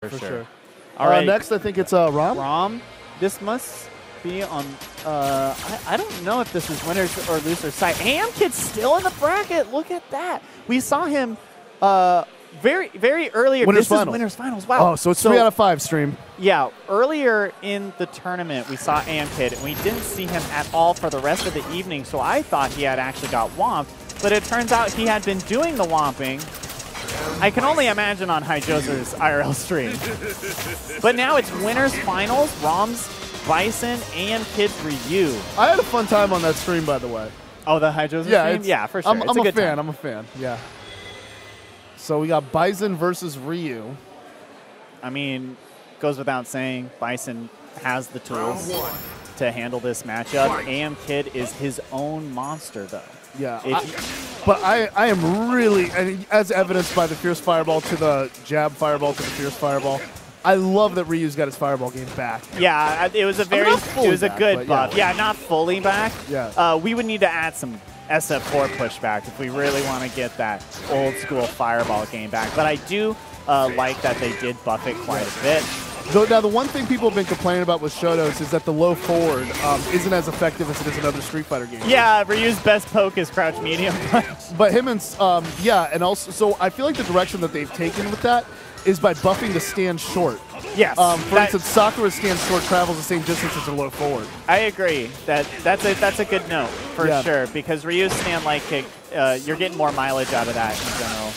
For sure. All right. Next, I think it's Rom. Rom. This must be on. I don't know if this is winners or losers side. Kid's still in the bracket. Look at that. We saw him very earlier. Winners This finals. is winners finals. Wow. Oh, so it's 3 out of 5 stream. Yeah. Earlier in the tournament, we saw Kid, and we didn't see him at all for the rest of the evening. So I thought he had actually got womped, but it turns out he had been doing the womping. I can only imagine on Hyjoser's IRL stream. But now it's winners finals. Rom's Bison and Kid's Ryu. I had a fun time on that stream, by the way. Oh, the Hyjoser stream? Yeah, for sure. I'm a fan. I'm a fan. Yeah. So we got Bison versus Ryu. I mean, goes without saying, Bison has the tools to handle this matchup. Kid is his own monster, though. Yeah. But I am really, and as evidenced by the Fierce Fireball to the jab Fireball to the Fierce Fireball, I love that Ryu's got his Fireball game back. Yeah, it was a good buff. Yeah, not fully back. Yeah. We would need to add some SF4 pushback if we really want to get that old school Fireball game back. But I do like that they did buff it quite a bit. Now, the one thing people have been complaining about with Shotos is that the low forward isn't as effective as it is in other Street Fighter games. Yeah, Ryu's best poke is crouch medium. But him and, and also, so I feel like the direction that they've taken with that is by buffing the stand short. Yes. For instance, Sakura's stand short travels the same distance as a low forward. I agree. That's a good note for sure, because Ryu's stand light kick, you're getting more mileage out of that in general.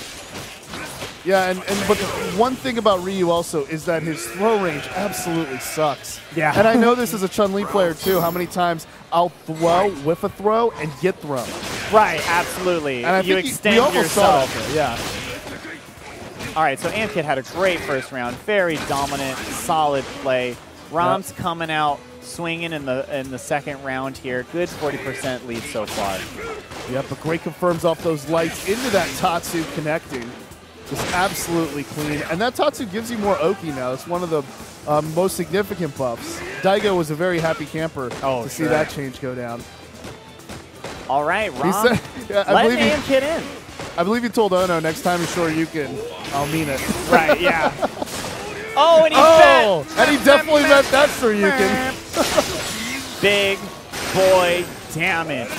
Yeah, but the one thing about Ryu also is that his throw range absolutely sucks. Yeah. And I know this is a Chun-Li player too, how many times I'll throw, whiff a throw, and get thrown. Right, absolutely. And I you think extend we almost yourself. saw it there, yeah. All right, so Kid had a great first round. Very dominant, solid play. Rom's coming out swinging in the second round here. Good 40% lead so far. Yep, but great confirms off those lights into that Tatsu connecting. Just absolutely clean. And that Tatsu gives you more Oki now. It's one of the most significant buffs. Daigo was a very happy camper to see that change go down. All right, Rom, let Kid in. I believe he told Ono, next time he's sure you can, I'll mean it. Right, yeah. Oh, and he bet. And he definitely meant that, Shoryuken. Big boy damage.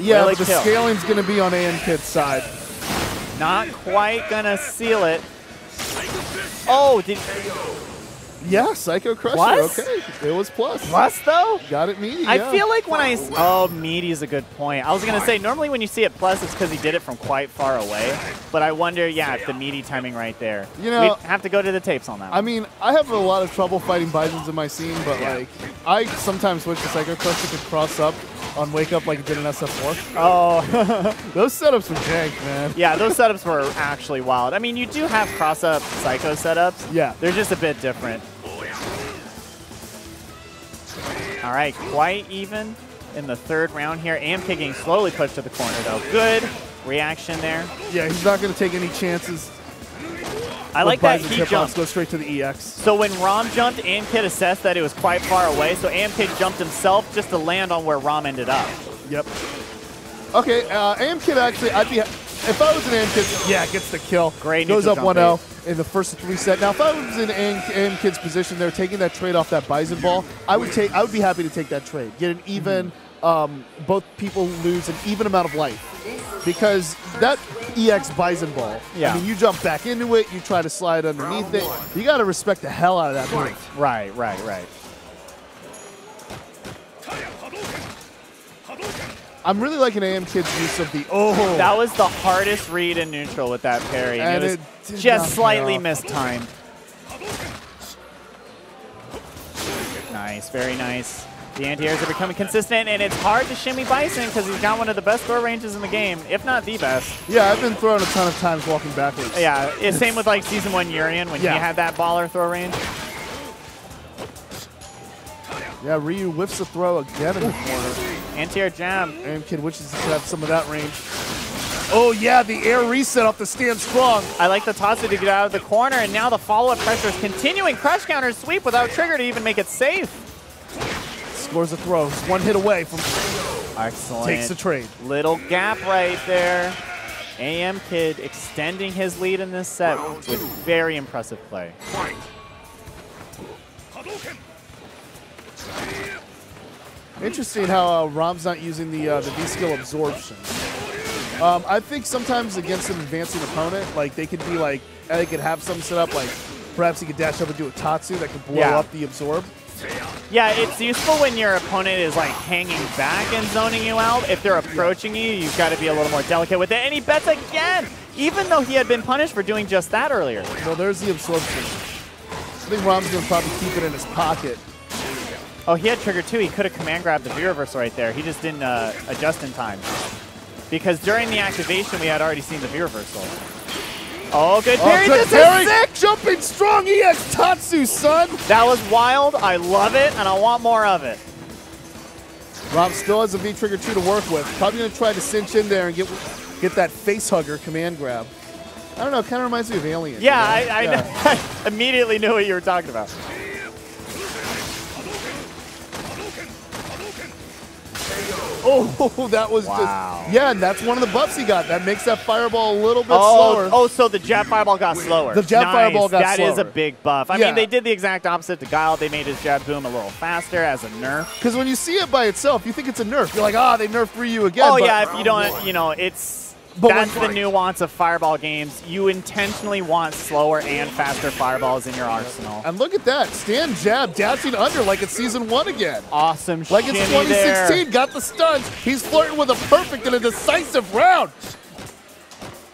Yeah, really but the scaling's going to be on Kid's side. Not quite going to seal it. Oh, Yeah, Psycho Crusher, plus? okay. It was plus. Plus, though? Got it meaty, I feel like when oh, meaty is a good point. I was going to say, normally when you see it plus, it's because he did it from quite far away. But I wonder, if the meaty timing right there. You know, we'd have to go to the tapes on that one. I mean, I have a lot of trouble fighting Bisons in my scene, but, like, I sometimes wish the Psycho Crusher could cross up on Wake Up like it did in SF4. Oh. Those setups were jank, man. Yeah, those setups were actually wild. I mean, you do have cross-up Psycho setups. Yeah. They're just a bit different. All right, quite even in the third round here. Kid getting slowly pushed to the corner, though. Good reaction there. Yeah, he's not going to take any chances. I like that he jumped. Go straight to the EX. So when Rom jumped, Kid assessed that it was quite far away, so Kid jumped himself just to land on where Rom ended up. Yep. Okay, Kid actually, if I was an Kid, gets the kill. Great. Goes up 1-0 in the first 3 set. Now, if I was in Kid's position there, taking that trade off that Bison ball, I would be happy to take that trade. Get an even, both people lose an even amount of life. Because that EX Bison ball, I mean, you jump back into it, you try to slide underneath it. You got to respect the hell out of that move. Right. I'm really liking Kid's use of the That was the hardest read in neutral with that parry. And it was just slightly mistimed. Nice, very nice. The anti-airs are becoming consistent, and it's hard to shimmy Bison because he's got one of the best throw ranges in the game, if not the best. Yeah, I've been thrown a ton of times walking backwards. Yeah, it's same with like Season 1 Urian when he had that baller throw range. Yeah, Ryu whiffs a throw again in the corner. Anti-air jab. Kid wishes he could have some of that range. Oh, yeah, the air reset off the stand strong. I like the Tatsu to get out of the corner, and now the follow-up pressure is continuing. Crush counter sweep without trigger to even make it safe. Scores a throw. He's 1 hit away from... Excellent. Takes the trade. Little gap right there. Kid extending his lead in this set with very impressive play. Interesting how Rom's not using the V-skill absorption. I think sometimes against an advancing opponent, like they could be like, they could have some set up, like perhaps he could dash up and do a Tatsu that could blow up the absorb. Yeah, it's useful when your opponent is like hanging back and zoning you out. If they're approaching you, you've got to be a little more delicate with it. And he bets again, even though he had been punished for doing just that earlier. Well, there's the absorption. I think Rom's going to probably keep it in his pocket. Oh, he had trigger too. He could have command grabbed the V-reversal right there. He just didn't adjust in time. Because during the activation, we had already seen the V-reversal. Oh, good parry. This is sick! Jumping strong EX Tatsu, son! That was wild. I love it, and I want more of it. Rom still has a V-trigger 2 to work with. Probably going to try to cinch in there and get that face hugger command grab. I don't know, it kind of reminds me of Alien. Yeah, you know? I immediately knew what you were talking about. Oh, that was just, yeah, and that's one of the buffs he got. That makes that fireball a little bit slower. Oh, so the jab fireball got slower. The jab fireball got slower. That is a big buff. I mean, they did the exact opposite to Guile. They made his jab boom a little faster as a nerf. Because when you see it by itself, you think it's a nerf. You're like, they nerfed Ryu again. Oh, yeah, if you don't, you know, that's the nuance of fireball games. You intentionally want slower and faster fireballs in your arsenal. And look at that. Stand jab, dashing under like it's Season 1 again. Awesome like it's 2016. There. Got the stuns. He's flirting with a perfect and a decisive round.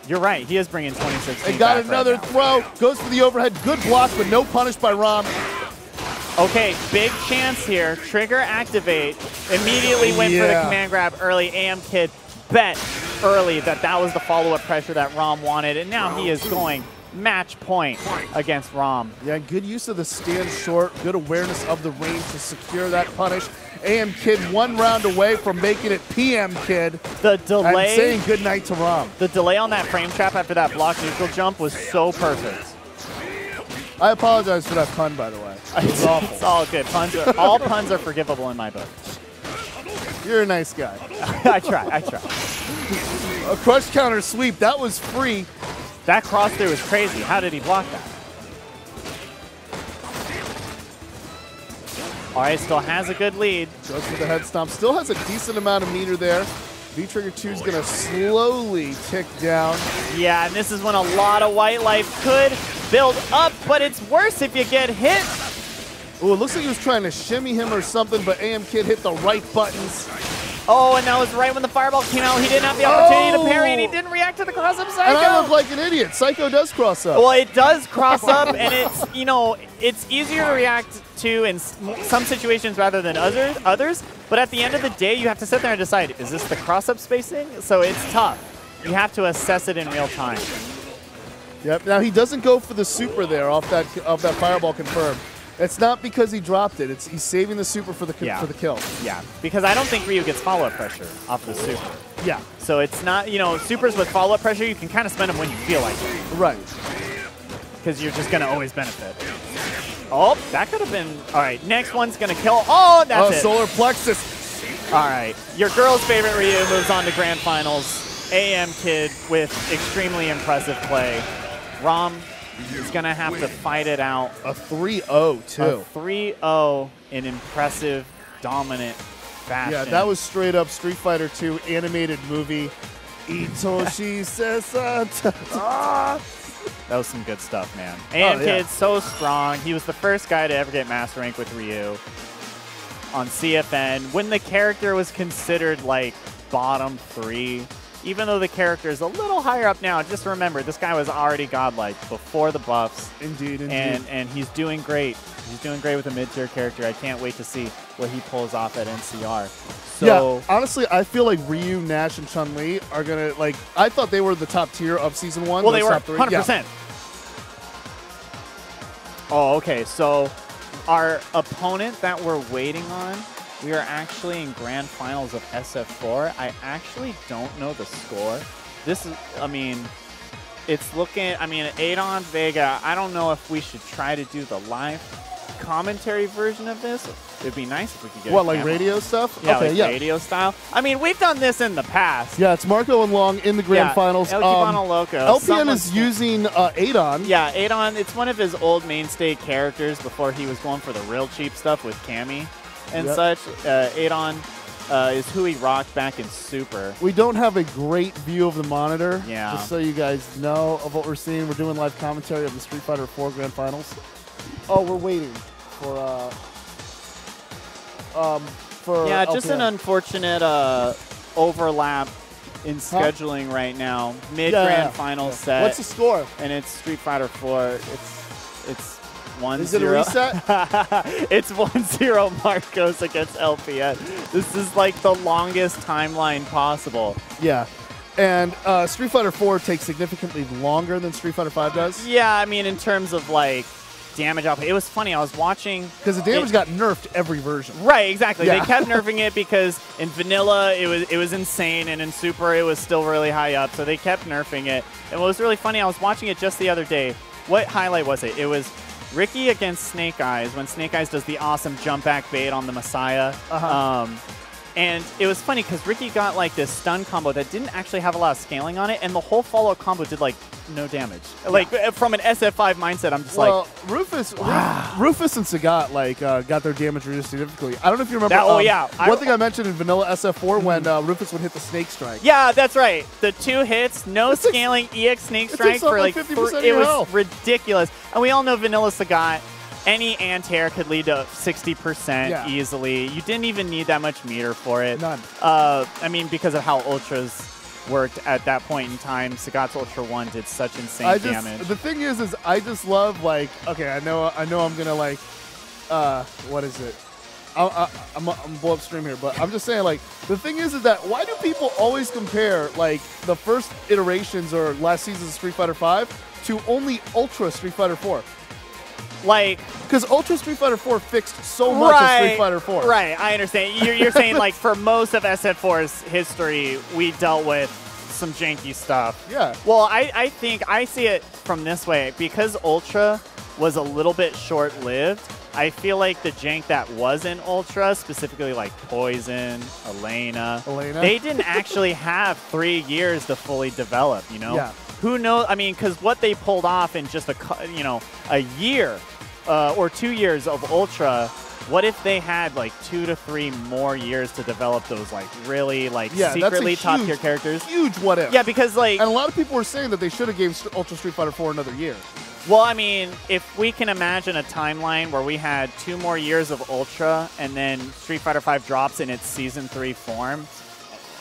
You're right. He is bringing 2016 and got another throw. Goes for the overhead. Good block, but no punish by Rom. Okay, big chance here. Trigger activate. Immediately went for the command grab early. AM Kid bet early that was the follow-up pressure that Rom wanted, and now he is going match point against Rom. Yeah, good use of the stand short, good awareness of the range to secure that punish. AM Kid 1 round away from making it PM Kid. The delay. And saying good night to Rom. The delay on that frame trap after that block neutral jump was so perfect. I apologize for that pun, by the way. It's awful. It's all good. All puns are forgivable in my book. You're a nice guy. I try. A crush counter sweep. That was free. That cross through was crazy. How did he block that? All right, still has a good lead. Goes for the head stomp. Still has a decent amount of meter there. V-Trigger 2 is going to slowly tick down. Yeah, and this is when a lot of white life could build up, but it's worse if you get hit. Ooh, it looks like he was trying to shimmy him or something, but AM Kid hit the right buttons. Oh, and that was right when the fireball came out. He didn't have the opportunity to parry, and he didn't react to the cross-up Psycho. And I look like an idiot. Psycho does cross up. Well, it does cross up, and it's, you know, it's easier to react to in some situations rather than others. But at the end of the day, you have to sit there and decide, is this the cross-up spacing? So it's tough. You have to assess it in real time. Yep. Now, he doesn't go for the super there off that fireball confirmed. It's not because he dropped it. He's saving the super for the kill. Yeah, because I don't think Ryu gets follow-up pressure off the super. Yeah. So it's not, you know, supers with follow-up pressure, you can kind of spend them when you feel like it. Right. Because you're just going to always benefit. Oh, that could have been, all right, next one's going to kill. Oh, that's it. Solar plexus. All right, your girl's favorite Ryu moves on to grand finals. AM Kid with extremely impressive play. Rom is going to have to fight it out. A 3-0, too. A 3-0 in impressive, dominant fashion. Yeah, that was straight up Street Fighter 2 animated movie. Itoshi Sesa. That was some good stuff, man. And Kid's so strong. He was the first guy to ever get Master Rank with Ryu on CFN when the character was considered like bottom 3. Even though the character is a little higher up now, just remember, this guy was already godlike before the buffs. Indeed. And he's doing great. He's doing great with a mid-tier character. I can't wait to see what he pulls off at NCR. So, yeah, honestly, I feel like Ryu, Nash, and Chun-Li are going to, like, I thought they were the top tier of Season 1. Well, they were, top 3. 100%. Yeah. Oh, okay. So our opponent that we're waiting on, we are actually in grand finals of SF4. I actually don't know the score. This is, I mean, it's looking, I mean, Adon Vega, I don't know if we should try to do the live commentary version of this. It'd be nice if we could get What, like radio stuff? Yeah, okay, like radio style. I mean, we've done this in the past. Yeah, it's Marco and Long in the grand finals. El Cubano Loco. LPN is using Adon. Yeah, Adon, it's one of his old mainstay characters before he was going for the real cheap stuff with Cammy and such. Adon is who he rocked back in Super. We don't have a great view of the monitor. Yeah. Just so you guys know of what we're seeing. We're doing live commentary of the Street Fighter 4 grand finals. Oh, we're waiting for yeah, just LPN. an unfortunate overlap in scheduling right now. Mid-grand final set. What's the score? And it's Street Fighter 4. It's 1-0. Is it a reset? It's 1-0 Marcos against LPN. This is like the longest timeline possible. Yeah. And Street Fighter 4 takes significantly longer than Street Fighter 5 does. Yeah, I mean, in terms of like damage output. It was funny. I was watching because the damage got nerfed every version. Right, exactly. Yeah. They kept nerfing it because in vanilla it was insane, and in super it was still really high up. So they kept nerfing it. And what was really funny, I was watching it just the other day. What highlight was it? It was Ricky against Snake Eyes when Snake Eyes does the awesome jump back bait on the Messiah. And it was funny because Ricky got like this stun combo that didn't actually have a lot of scaling on it, and the whole follow-up combo did like no damage. Yeah. Like from an SF5 mindset, I'm just like, Rufus, wow. Rufus and Sagat like got their damage reduced significantly. I don't know if you remember. That, one thing I mentioned in Vanilla SF4 when Rufus would hit the Snake Strike. Yeah, that's right. The 2 hits, no scaling, EX Snake Strike for like 50% it was health. Ridiculous. And we all know Vanilla Sagat. Any anti-air could lead to 60% easily. You didn't even need that much meter for it. None. I mean, because of how Ultras worked at that point in time, Sagat's Ultra 1 did such insane damage. The thing is I just love, like, okay, I know I'm going to, like, what is it? I'm blow upstream here, but I'm just saying, like, the thing is that why do people always compare, like, the first iterations or last season's of Street Fighter 5 to only Ultra Street Fighter 4? Like, because Ultra Street Fighter 4 fixed so much of Street Fighter 4. Right, I understand. You're saying, like, for most of SF4's history, we dealt with some janky stuff. Yeah. Well, I think I see it from this way. Because Ultra was a little bit short-lived, I feel like the jank that wasn't Ultra, specifically like Poison, Elena, they didn't actually have 3 years to fully develop, you know? Yeah. Who knows? I mean, because what they pulled off in just a year or 2 years of Ultra, what if they had like 2 to 3 more years to develop those like really like secretly top tier characters? Huge what if. Yeah, because like, and a lot of people were saying that they should have gave Ultra Street Fighter 4 another year. Well, I mean, if we can imagine a timeline where we had 2 more years of Ultra and then Street Fighter 5 drops in its Season 3 form,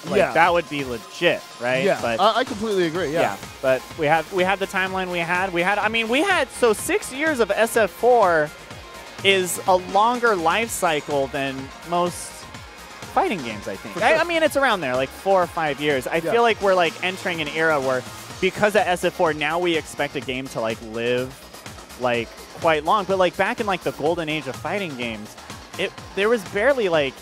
like that would be legit, right? Yeah, but I completely agree. Yeah, but we had the timeline we had. I mean, we had 6 years of SF4 is a longer life cycle than most fighting games. I think. Sure. I mean, it's around there, like 4 or 5 years. I feel like we're like entering an era where, because of SF4, now we expect a game to like live like quite long. But like back in like the golden age of fighting games, there was barely like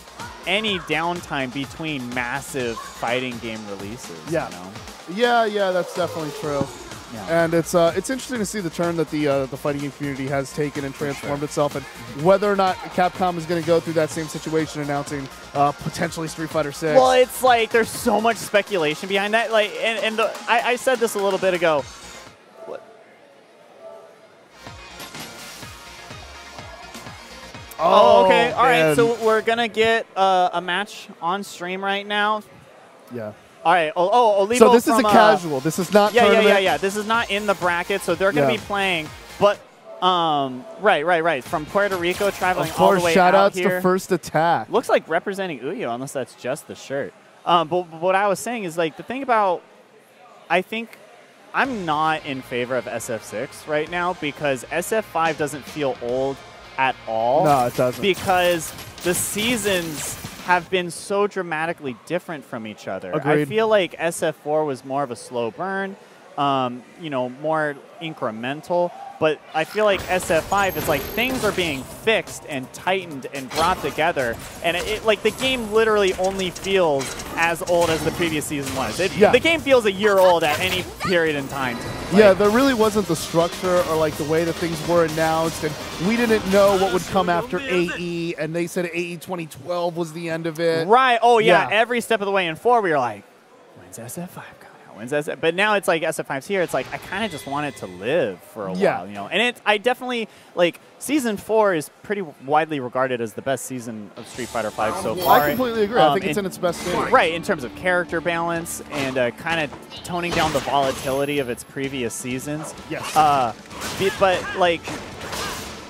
any downtime between massive fighting game releases. Yeah. You know? Yeah, that's definitely true. Yeah. And it's interesting to see the turn that the fighting game community has taken and transformed itself, and whether or not Capcom is going to go through that same situation, announcing potentially Street Fighter 6. Well, it's like there's so much speculation behind that. Like, I said this a little bit ago. Oh, okay. All right. So we're gonna get a match on stream right now. Yeah. All right. Olivo. So this is a casual. This is not. Yeah. This is not in the bracket, so they're gonna be playing. But right. From Puerto Rico, traveling all the way shout out outs here. to First Attack. Looks like representing Uyo, unless that's just the shirt. But what I was saying is, like, the thing about, I think I'm not in favor of SF6 right now because SF5 doesn't feel old at all. No, it doesn't. Because the seasons have been so dramatically different from each other. Agreed. I feel like SF4 was more of a slow burn, more incremental. But I feel like SF5 is like things are being fixed and tightened and brought together, and like the game literally only feels as old as the previous season was. The game feels a year old at any period in time. Yeah, there really wasn't the structure or like the way that things were announced, and we didn't know what would come after AE, and they said AE 2012 was the end of it. Right. Oh yeah. Every step of the way in 4, we were like, when's SF5 coming? But now it's like SF5's here. It's like I kind of just want it to live for a while, you know. And I definitely like season 4 is pretty widely regarded as the best season of Street Fighter V so far. I completely agree. I think it's in its best state. Right, in terms of character balance and kind of toning down the volatility of its previous seasons. Yes. But like,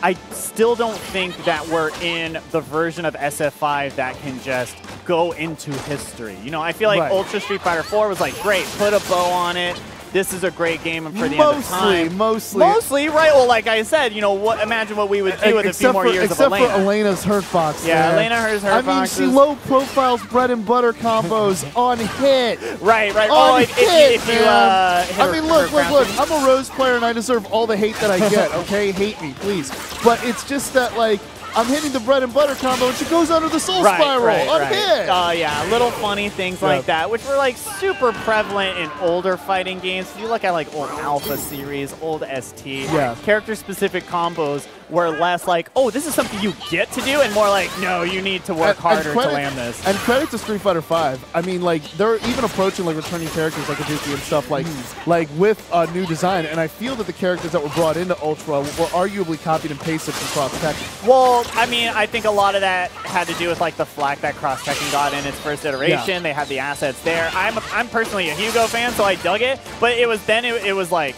I still don't think that we're in the version of SF5 that can just go into history. You know, I feel like Ultra Street Fighter 4 was like, great, put a bow on it. This is a great game for the end of time. Mostly, right? Well, like I said, you know, imagine what we would do with a few more years of Elena. Except for Elena's Hurtbox. Yeah, Elena hurt I mean, she low profiles bread and butter combos on hit. Right. On hit, I mean, look. I'm a Rose player, and I deserve all the hate that I get. Okay, hate me, please. But it's just that, like, I'm hitting the bread and butter combo, and she goes under the soul spiral on hit. Oh, yeah, little funny things like that, which were like super prevalent in older fighting games. If you look at like old Alpha series, old ST, character-specific combos were less like, oh, this is something you get to do, and more like, no, you need to work harder to land this. And credit to Street Fighter V. I mean, like, they're even approaching like returning characters like Hadouken and stuff like with a new design. And I feel that the characters that were brought into Ultra were arguably copied and pasted from Cross Tekken. Well, I mean, I think a lot of that had to do with like the flack that Cross Tekken got in its first iteration. They had the assets there. I'm personally a Hugo fan, so I dug it. But it was then it was like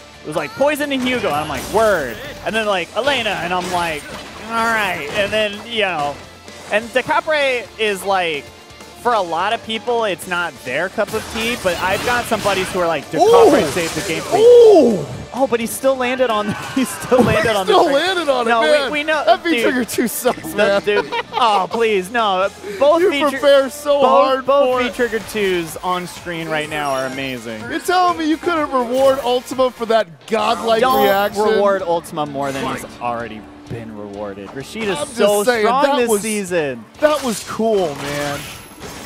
Poison to Hugo, and I'm like, word. And then like Elena, and I'm like, all right. And then, you know, and DeCapre is like, for a lot of people, it's not their cup of tea, but I've got some buddies who are like, DeCapre saved the game for me. Oh, but he still landed on. He still landed on. Landed on it. No, man. we know that V-Trigger 2 sucks, man. Dude, oh please, no. Both you prepare so hard. Both V-Trigger 2s on screen right now are amazing. You're telling me you couldn't reward Ultima for that godlike reaction? Don't reward Ultima more than he's already been rewarded. Rashid is so strong this season. That was cool, man.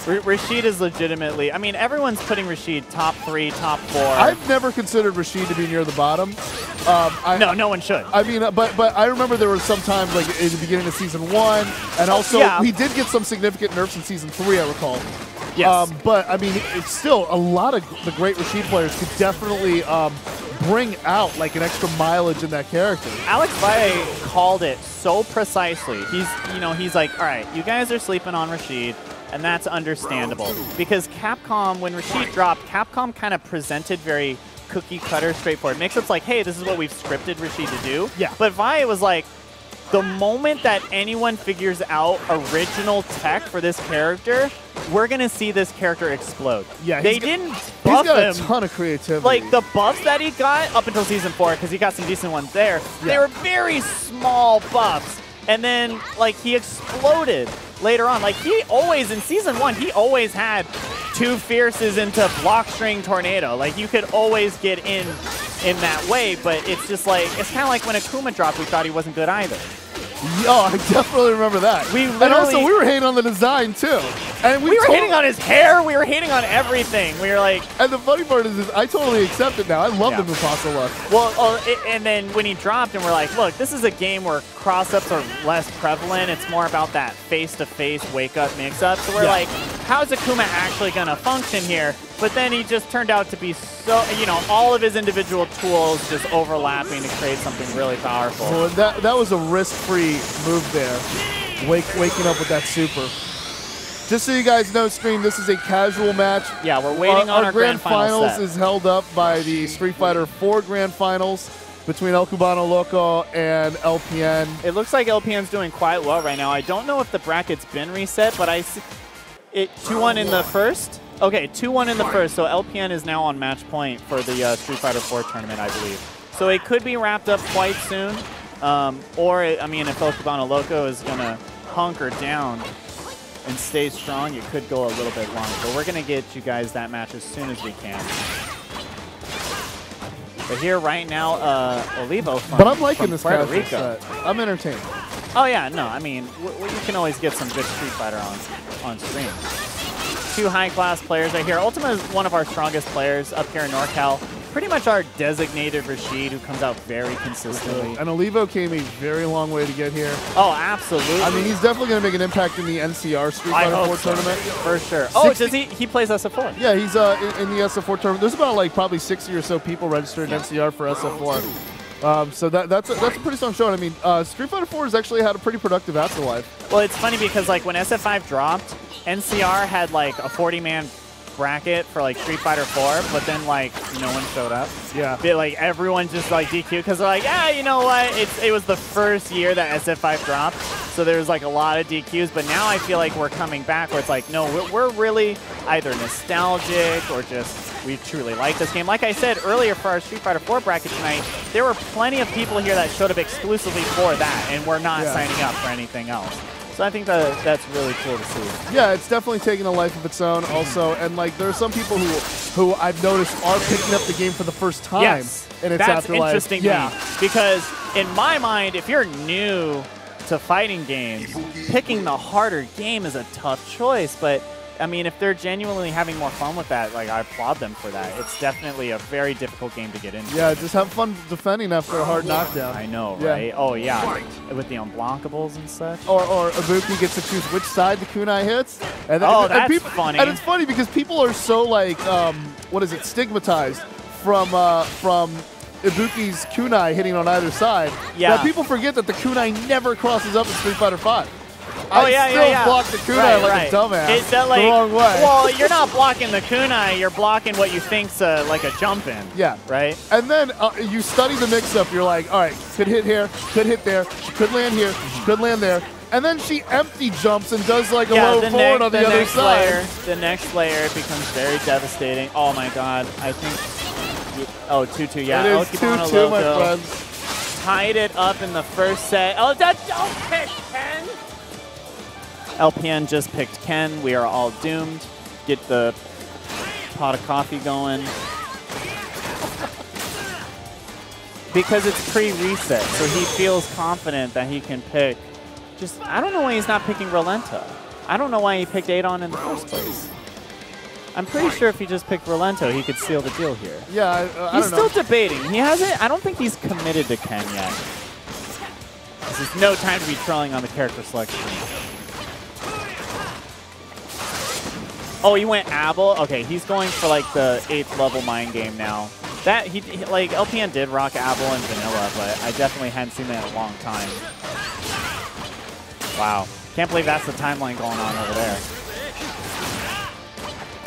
Rashid is legitimately, I mean, everyone's putting Rashid top 3, top 4. I've never considered Rashid to be near the bottom. No one should. I mean, but I remember there were some times, like in the beginning of season 1, and also he did get some significant nerfs in season 3, I recall. Yes. But I mean, it's still a lot of the great Rashid players could definitely bring out like an extra mileage in that character. Alex Valle called it so precisely. He's like, all right, you guys are sleeping on Rashid. And that's understandable because Capcom, when Rashid dropped, Capcom kind of presented very cookie cutter, straightforward mix-ups like, hey, this is what we've scripted Rashid to do. Yeah. But Valle was like, the moment that anyone figures out original tech for this character, we're going to see this character explode. Yeah, they didn't buff him. He's got a ton of creativity. Like, the buffs that he got up until Season 4, because he got some decent ones there, they were very small buffs. And then, like, he exploded later on. Like, he always, in Season 1, he always had 2 Fierces into Block String Tornado. Like, you could always get in that way, but it's just like, it's kind of like when Akuma dropped, we thought he wasn't good either. Oh, I definitely remember that. And also, we were hating on the design, too. And we were hating on his hair. We were hating on everything. We were like... And the funny part is I totally accept it now. I love the Mufasa look. Well, and then when he dropped, and we're like, look, this is a game where cross-ups are less prevalent. It's more about that face-to-face wake-up mix-up. So we're like, how's Akuma actually going to function here? But then he just turned out to be so, you know, all of his individual tools just overlapping to create something really powerful. Well, that was a risk-free move there, waking up with that super. Just so you guys know, stream, this is a casual match. Yeah, we're waiting on our grand finals set. Is held up by the Street Fighter 4 grand finals between El Cubano Loco and LPN. It looks like LPN's doing quite well right now. I don't know if the bracket's been reset, but I see it 2-1 in the first. Okay, 2-1 in the first, so LPN is now on match point for the Street Fighter 4 tournament, I believe. So it could be wrapped up quite soon, or, I mean, if El Cubano Loco is going to hunker down and stay strong, it could go a little bit longer. But we're going to get you guys that match as soon as we can. But here right now, Olivo from, but I'm liking this Puerto casual Rico. set. I'm entertained. Oh yeah, no, I mean, you can always get some good Street Fighter on stream. Two high-class players right here. Ultima is one of our strongest players up here in NorCal. Pretty much our designated Rashid, who comes out very consistently. And Olivo came a very long way to get here. Oh, absolutely. I mean, he's definitely going to make an impact in the NCR Street Fighter 4 tournament. For sure. Oh, does he plays SF4? Yeah, he's in the SF4 tournament. There's about like probably 60 or so people registered in NCR for SF4. So that's a pretty strong showing. I mean, Street Fighter 4 has actually had a pretty productive afterlife. Well, it's funny because like when SF5 dropped, NCR had like a 40-man bracket for like Street Fighter 4, but then like no one showed up. Yeah. Like everyone just like DQ because they're like, yeah, you know what? It was the first year that SF5 dropped, so there was like a lot of DQs. But now I feel like we're coming back where it's like, no, we're really either nostalgic or just we truly like this game. Like I said earlier for our Street Fighter 4 bracket tonight, there were plenty of people here that showed up exclusively for that and were not signing up for anything else. So I think that's really cool to see. Yeah, it's definitely taking a life of its own also. And like there are some people who I've noticed are picking up the game for the first time. Yes, in its that's afterlife. interesting to me. Because in my mind, if you're new to fighting games, picking the harder game is a tough choice. But I mean, if they're genuinely having more fun with that, like I applaud them for that. It's definitely a very difficult game to get into. Yeah, just have fun defending after a hard knockdown. I know, right? Oh yeah, with the unblockables and such. Or Ibuki gets to choose which side the kunai hits. And then, that's funny. And it's funny because people are so like, what is it, stigmatized from Ibuki's kunai hitting on either side. Yeah. That people forget that the kunai never crosses up in Street Fighter 5. Oh, I still block the kunai like a dumbass the wrong way. Well, you're not blocking the kunai, you're blocking what you think's like a jump in. Yeah. Right? And then you study the mix-up. You're like, all right, could hit here, could hit there, could land here, could land there. And then she empty jumps and does like a low forward on the other side. The next layer becomes very devastating. Oh, my God. I think... Oh, 2-2, yeah. It is 2-2, my friends. Tied it up in the first set. Oh, don't pick Ken! LPN just picked Ken. We are all doomed. Get the pot of coffee going. Because it's pre-reset, so he feels confident that he can pick. Just, I don't know why he's not picking Rolenta. I don't know why he picked Adon in the first place. I'm pretty sure if he just picked Rolento, he could seal the deal here. Yeah, I don't know. He's still debating. He hasn't, I don't think he's committed to Ken yet. This is no time to be trolling on the character selection. Oh, he went Abel? Okay, he's going for like the 8th level mind game now. That he like LPN did rock Abel and Vanilla, but I definitely hadn't seen that in a long time. Wow. Can't believe that's the timeline going on over there.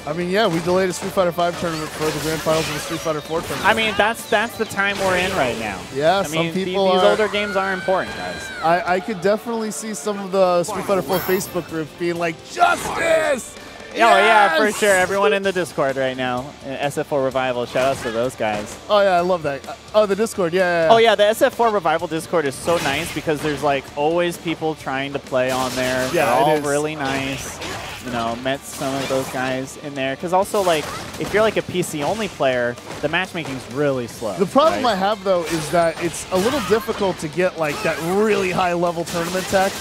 I mean, yeah, we delayed a Street Fighter 5 tournament for the grand finals of the Street Fighter 4 tournament. I mean, that's the time we're in right now. Yeah, I mean, some people these older games are important, guys. I could definitely see some of the Street Fighter 4 Facebook groups being like, Justice! Oh, yeah, for sure. Everyone in the Discord right now. SF4 Revival. Shout outs to those guys. Oh, yeah, I love that. Oh, the Discord, yeah. Oh, yeah, the SF4 Revival Discord is so nice because there's, like, always people trying to play on there. Yeah, they're all really nice. You know, met some of those guys in there. Because also, like, if you're, like, a PC-only player, the matchmaking's really slow. The problem I have, though, is that it's a little difficult to get, like, that really high-level tournament tech.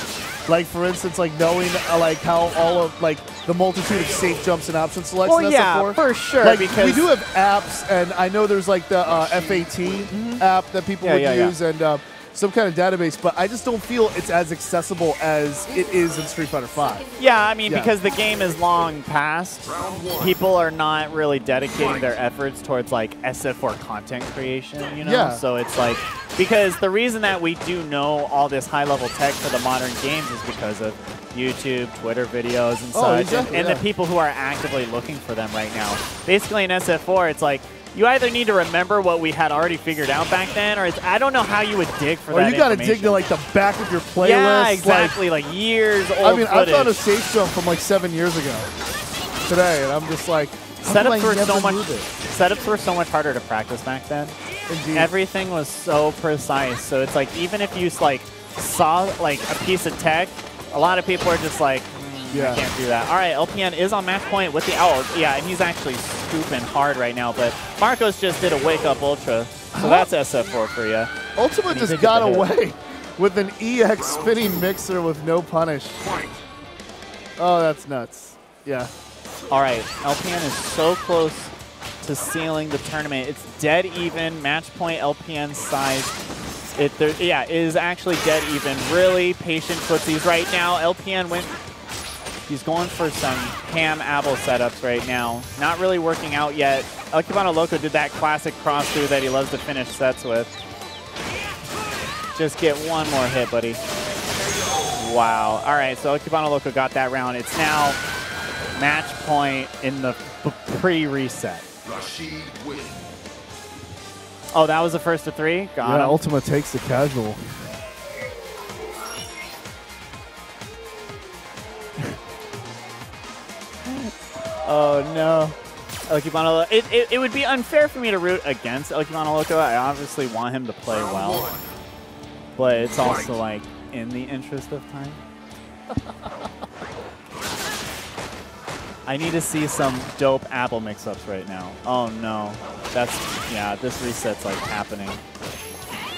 Like, for instance, like, knowing, like, how all of, like, the multitude of safe jumps and option selects in SF4. Yeah, for sure. Like, because we do have apps, and I know there's, like, the FAT app that people would use, and some kind of database, but I just don't feel it's as accessible as it is in Street Fighter 5. Yeah, I mean, because the game is long past, people are not really dedicating their efforts towards, like, SF4 content creation, you know? Yeah. So it's like, because the reason that we do know all this high-level tech for the modern games is because of YouTube, Twitter videos, and such, exactly, and the people who are actively looking for them right now. Basically, in SF4, it's like, you either need to remember what we had already figured out back then, or it's, I don't know how you would dig for that Or you got to dig to, like, the back of your playlist. Yeah, exactly, like years old I mean, footage. I found a safe jump from, like, 7 years ago today, and I'm just like, Setups were so much harder to practice back then. Indeed. Everything was so precise. So it's like, even if you, like, saw, like, a piece of tech, a lot of people are just like, I can't do that. All right, LPN is on match point with the and he's actually scooping hard right now. But Marcos just did a wake-up ultra So that's SF4 for you. Ultima just got away with an EX spinning mixer with no punish. Oh, that's nuts. Yeah. All right, LPN is so close to sealing the tournament. It's dead even. Match point LPN side. Yeah, it is actually dead even. Really patient footsies right now. LPN went. He's going for some Cam Abel setups right now. Not really working out yet. El Cubano Loco did that classic cross through that he loves to finish sets with. Just get one more hit, buddy. Wow. All right, so El Cubano Loco got that round. It's now match point in the pre-reset. Oh, that was the first to 3? Got him. Ultima takes the casual. Oh, no. El Cubano Loco. It would be unfair for me to root against El Cubano Loco. I obviously want him to play well. But it's also, like, in the interest of time. I need to see some dope Apple mix-ups right now. Oh, no. Yeah, this reset's, like, happening.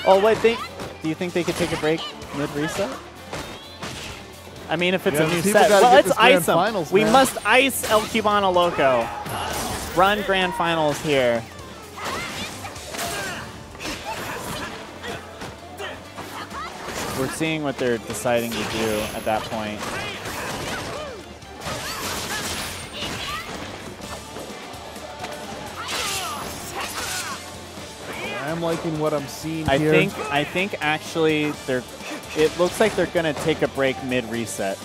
Oh, wait, do you think they could take a break mid-reset? I mean, if it's a new set. Well, let's ice them. Finals, we must ice El Cubano Loco. Run grand finals here. We're seeing what they're deciding to do at that point. I'm liking what I'm seeing here. I think actually it looks like they're gonna take a break mid-reset.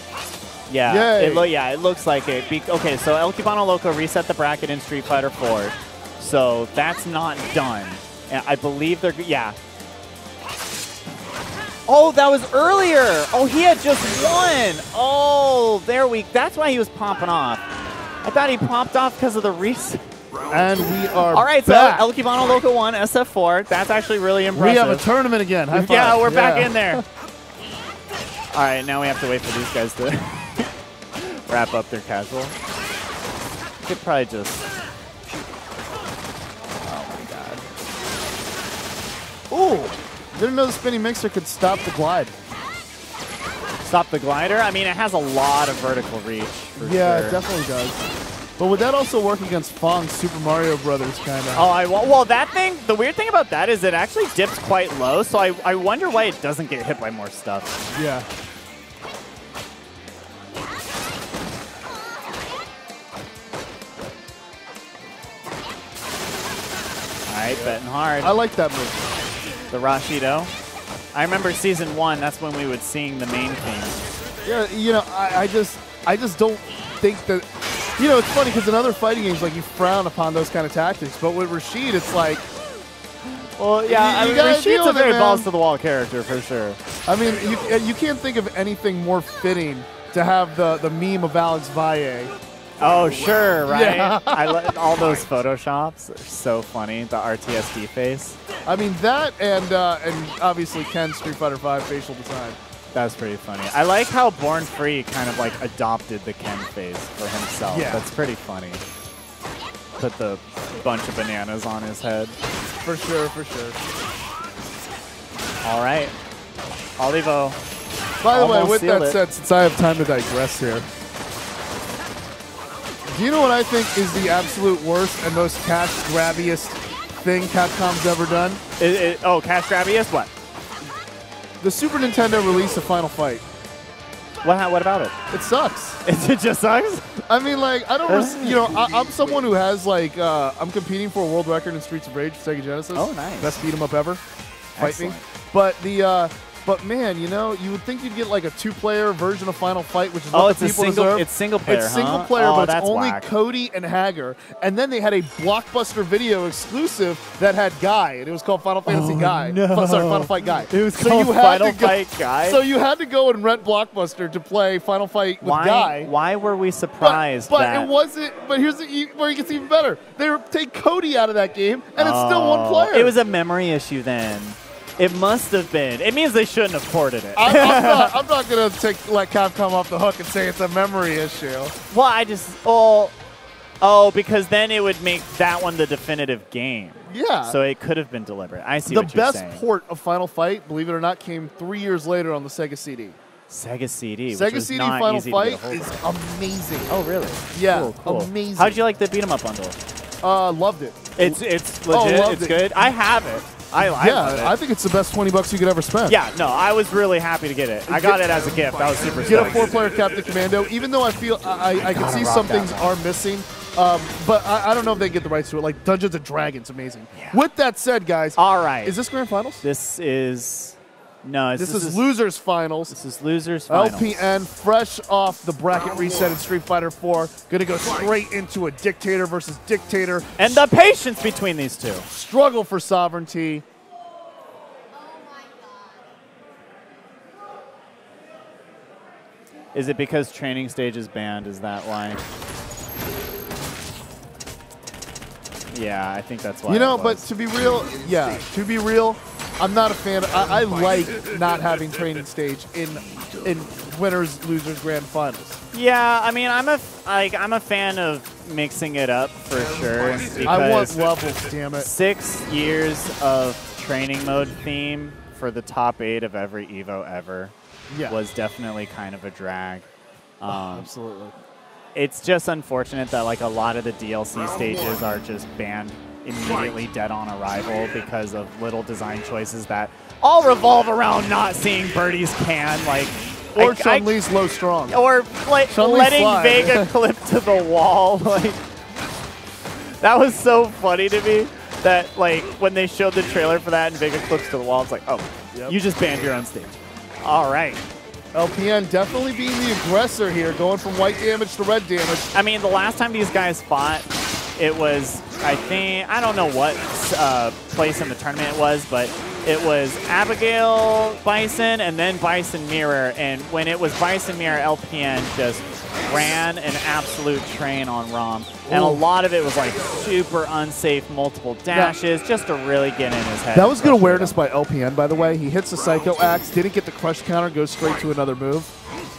Yeah, it looks like it. Okay, so El Cubano Loco reset the bracket in Street Fighter 4, so that's not done. And I believe they're Oh, that was earlier. Oh, he had just won. Oh, that's why he was popping off. I thought he popped off because of the reset. And we are all right, back. So El Cubano Loco won SF4. That's actually really impressive. We have a tournament again. High five. Yeah, we're back in there. All right, now we have to wait for these guys to wrap up their casual. Could probably just. Oh my god. Ooh, didn't know the spinning mixer could stop the glide. Stop the glider? I mean, it has a lot of vertical reach. Yeah, it definitely does. But would that also work against Fong's Super Mario Brothers kind of? Oh, well, that thing, the weird thing about that is it actually dips quite low, so I wonder why it doesn't get hit by more stuff. Yeah. All right, betting hard. I like that move. The Rashido. I remember season 1, that's when we would sing the main theme. Yeah, you know, I just don't think that. You know, it's funny because in other fighting games, like, you frown upon those kind of tactics. But with Rashid, it's like, well, yeah, Rashid's a very balls-to-the-wall character, for sure. I mean, you can't think of anything more fitting to have the meme of Alex Valle. Oh, sure, right? Yeah. All those Photoshops are so funny, the RTSD face. I mean, that and obviously Ken's Street Fighter V facial design. That's pretty funny. I like how Born Free kind of like adopted the Ken face for himself. Yeah. That's pretty funny. Put the bunch of bananas on his head. For sure, for sure. All right. Olivo. By the way, with that said, since I have time to digress here, do you know what I think is the absolute worst and most cash grabbiest thing Capcom's ever done? Oh, cash grabbiest? What? The Super Nintendo release of Final Fight. What about it? It sucks. It just sucks? I mean, like, I don't, you know, I'm someone who has, like, I'm competing for a world record in Streets of Rage for Sega Genesis. Oh, nice. Best beat 'em up ever. Fight me. But man, you know, you would think you'd get like a 2-player version of Final Fight, which is what the people deserve. It's single player, It's single player, but it's only whack. Cody and Hager. And then they had a Blockbuster Video exclusive that had Guy, and it was called Final Fantasy Guy. No. Sorry, Final Fight Guy. It was called Final Fight Guy? So you had to go and rent Blockbuster to play Final Fight with Guy. Why were we surprised but it wasn't, but here's where it gets even better. They take Cody out of that game, and it's still one player. It was a memory issue then. It must have been. It means they shouldn't have ported it. I'm not going to let Capcom off the hook and say it's a memory issue. Well, because then it would make that one the definitive game. Yeah. So it could have been deliberate. I see The what you're best saying. port of Final Fight, believe it or not, came 3 years later on the Sega CD. Sega CD. Sega which was CD not Final easy to get Fight a hold is of. amazing. Oh, really? Yeah, Cool. amazing. How'd you like the beat 'em up bundle? Loved it. It's legit. loved It's it. good. I have it. I love it. I think it's the best $20 you could ever spend. Yeah, no, I was really happy to get it. I got it as a gift. I was super Get a stoked. 4-player Captain Commando, even though I feel I can see rock some that things one. are missing. But I don't know if they get the rights to it. Like Dungeons and Dragons, amazing. Yeah. With that said, guys, All right. is this Grand Finals? This is no. This is Losers Finals. This is losers finals. LPN, fresh off the bracket reset in Street Fighter 4, gonna go straight into a Dictator versus Dictator. And the patience between these two. Struggle for sovereignty. Is it because training stage is banned? Is that why? Yeah, I think that's why. You know, it but was. to be real, I'm not a fan. I like not having training stage in winners, losers, grand finals. Yeah, I mean, I'm a fan of mixing it up for sure. I want because levels, damn it. 6 years of training mode theme for the top 8 of every Evo ever was definitely kind of a drag. Absolutely. It's just unfortunate that like a lot of the DLC stages are just banned immediately dead on arrival because of little design choices that all revolve around not seeing Birdie's can, like Or Chun-Li's low strong. or like Chun-Li letting slide. Vega clip to the wall. Like that was so funny to me that like when they showed the trailer for that and Vega clips to the wall, it's like, oh, you just banned your own stage. All right. LPN definitely being the aggressor here, going from white damage to red damage. I mean, the last time these guys fought, it was, I don't know what place in the tournament it was, but it was Abigail Bison and then Bison Mirror. And when it was Bison Mirror, LPN just ran an absolute train on Rom. And a lot of it was like super unsafe multiple dashes just to really get in his head. That was good awareness by LPN, by the way. He hits the Psycho Axe, didn't get the crush counter, goes straight to another move.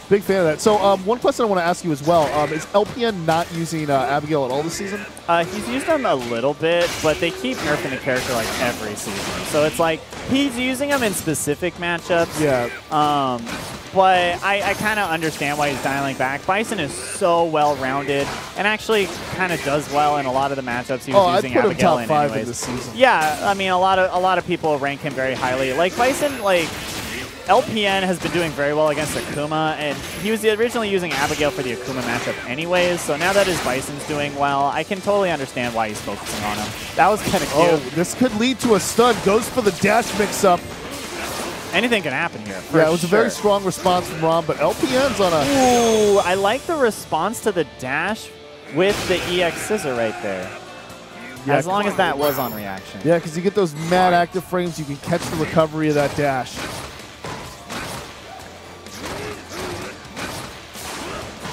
Big fan of that. So one question I want to ask you as well, is LPN not using Abigail at all this season? He's used them a little bit, but they keep nerfing the character like every season. So it's like he's using them in specific matchups. Yeah. But I kind of understand why he's dialing back. Bison is so well-rounded and actually kind of does well in a lot of the matchups he was using I'd put Abigail him top 5 anyways. in this season. Yeah, I mean, a lot of people rank him very highly. Like Bison, like LPN has been doing very well against Akuma, and he was originally using Abigail for the Akuma matchup anyways, so now that his Bison's doing well, I can totally understand why he's focusing on him. That was kind of cute. Oh, this could lead to a stun. Goes for the dash mix-up. Anything can happen here. Yeah, it was a very strong response from Rom, but LPN's on a... Ooh, I like the response to the dash with the EX scissor right there. Yeah, as long as that was on reaction. Yeah, because you get those mad active frames, you can catch the recovery of that dash.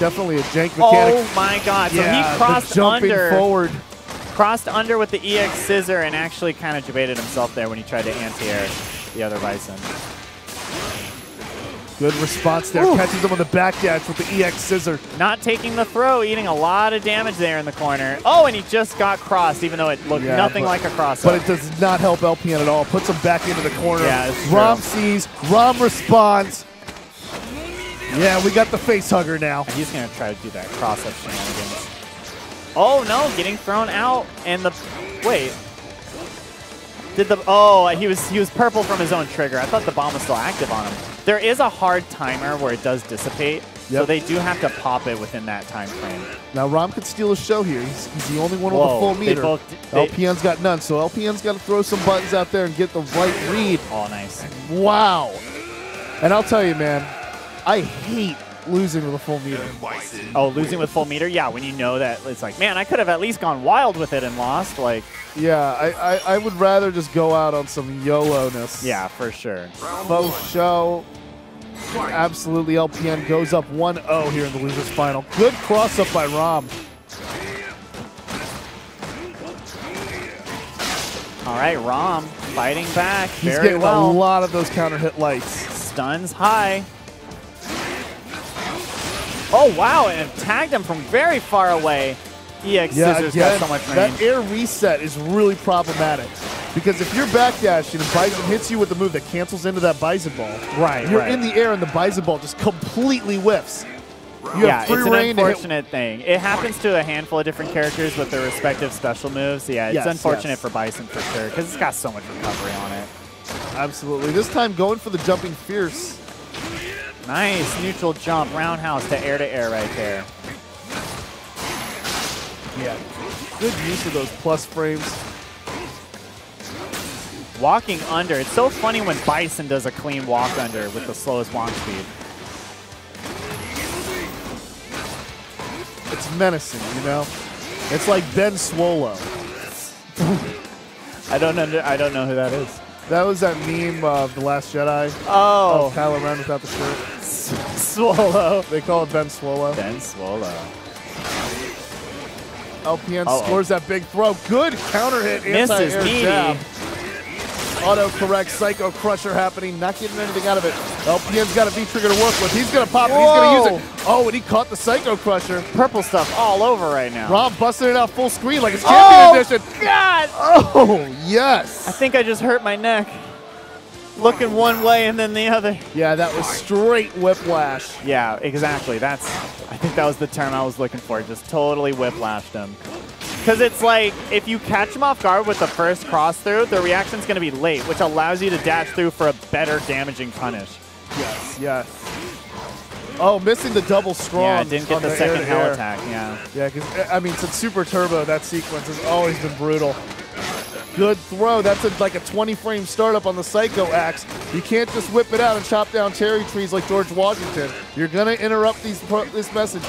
Definitely a jank mechanic. Oh my god, so yeah, he crossed under. Forward. Crossed under with the EX scissor and actually kind of debated himself there when he tried to anti-air the other Bison. Good response there. Ooh. Catches him on the back dash with the EX scissor. Not taking the throw, eating a lot of damage there in the corner. Oh, and he just got crossed, even though it looked nothing like a cross. But it does not help LPN at all. Puts him back into the corner. Yeah, it's Rom true. sees. Rom responds. Yeah, we got the face hugger now. And he's going to try to do that cross-up shenanigans. Oh, no, getting thrown out. And the... Wait. Did the... Oh, he was purple from his own trigger. I thought the bomb was still active on him. There is a hard timer where it does dissipate, so they do have to pop it within that time frame. Now, Rom could steal his show here. He's the only one with a full meter. LPN's got none, so LPN's got to throw some buttons out there and get the right read. Oh, nice. Wow. And I'll tell you, man, I hate losing with a full meter. Oh, losing with full meter? Yeah, when you know that it's like, man, I could have at least gone wild with it and lost. Like, yeah, I would rather just go out on some YOLO-ness. Yeah, for sure. Faux show. Absolutely, LPN goes up 1-0 here in the losers final. Good cross-up by Rom. All right, Rom fighting back He's very getting well. a lot of those counter hit lights. Stuns high. Oh, wow, and tagged him from very far away. EX Scissors got so much range. That air reset is really problematic. Because if you're backdashing and Bison hits you with the move that cancels into that Bison ball, you're in the air and the Bison ball just completely whiffs. Yeah, it's an unfortunate thing. It happens to a handful of different characters with their respective special moves. Yeah, it's unfortunate for Bison for sure because it's got so much recovery on it. Absolutely. This time going for the jumping fierce. Nice neutral jump, roundhouse to air right there. Yeah, good use of those plus frames. Walking under. It's so funny when Bison does a clean walk under with the slowest walk speed. It's menacing, you know? It's like Ben Swolo. I don't know who that is. That was that meme of The Last Jedi. Oh. Of Kylo Ren without the shirt. Swallow. They call it Ben Swolo. Ben Swallow. LPN scores that big throw. Good counter hit. Anti-air jab. Auto-correct Psycho Crusher happening. Not getting anything out of it. LPN's got a V-trigger to work with. He's going to pop it. He's going to use it. Oh, and he caught the Psycho Crusher. Purple stuff all over right now. Rob busting it out full screen like it's Champion Edition. God! Oh, yes. I think I just hurt my neck. Looking one way and then the other. Yeah, that was straight whiplash. Yeah, exactly. I think that was the term I was looking for. Just totally whiplashed him. Because it's like, if you catch him off guard with the first cross through, the reaction's going to be late, which allows you to dash through for a better damaging punish. Yes, yes. Oh, missing the double strong. Yeah, didn't get the second hell attack, yeah. Yeah, because, I mean, since Super Turbo, that sequence has always been brutal. Good throw. That's like a 20-frame startup on the Psycho Axe. You can't just whip it out and chop down cherry trees like George Washington. You're going to interrupt this message.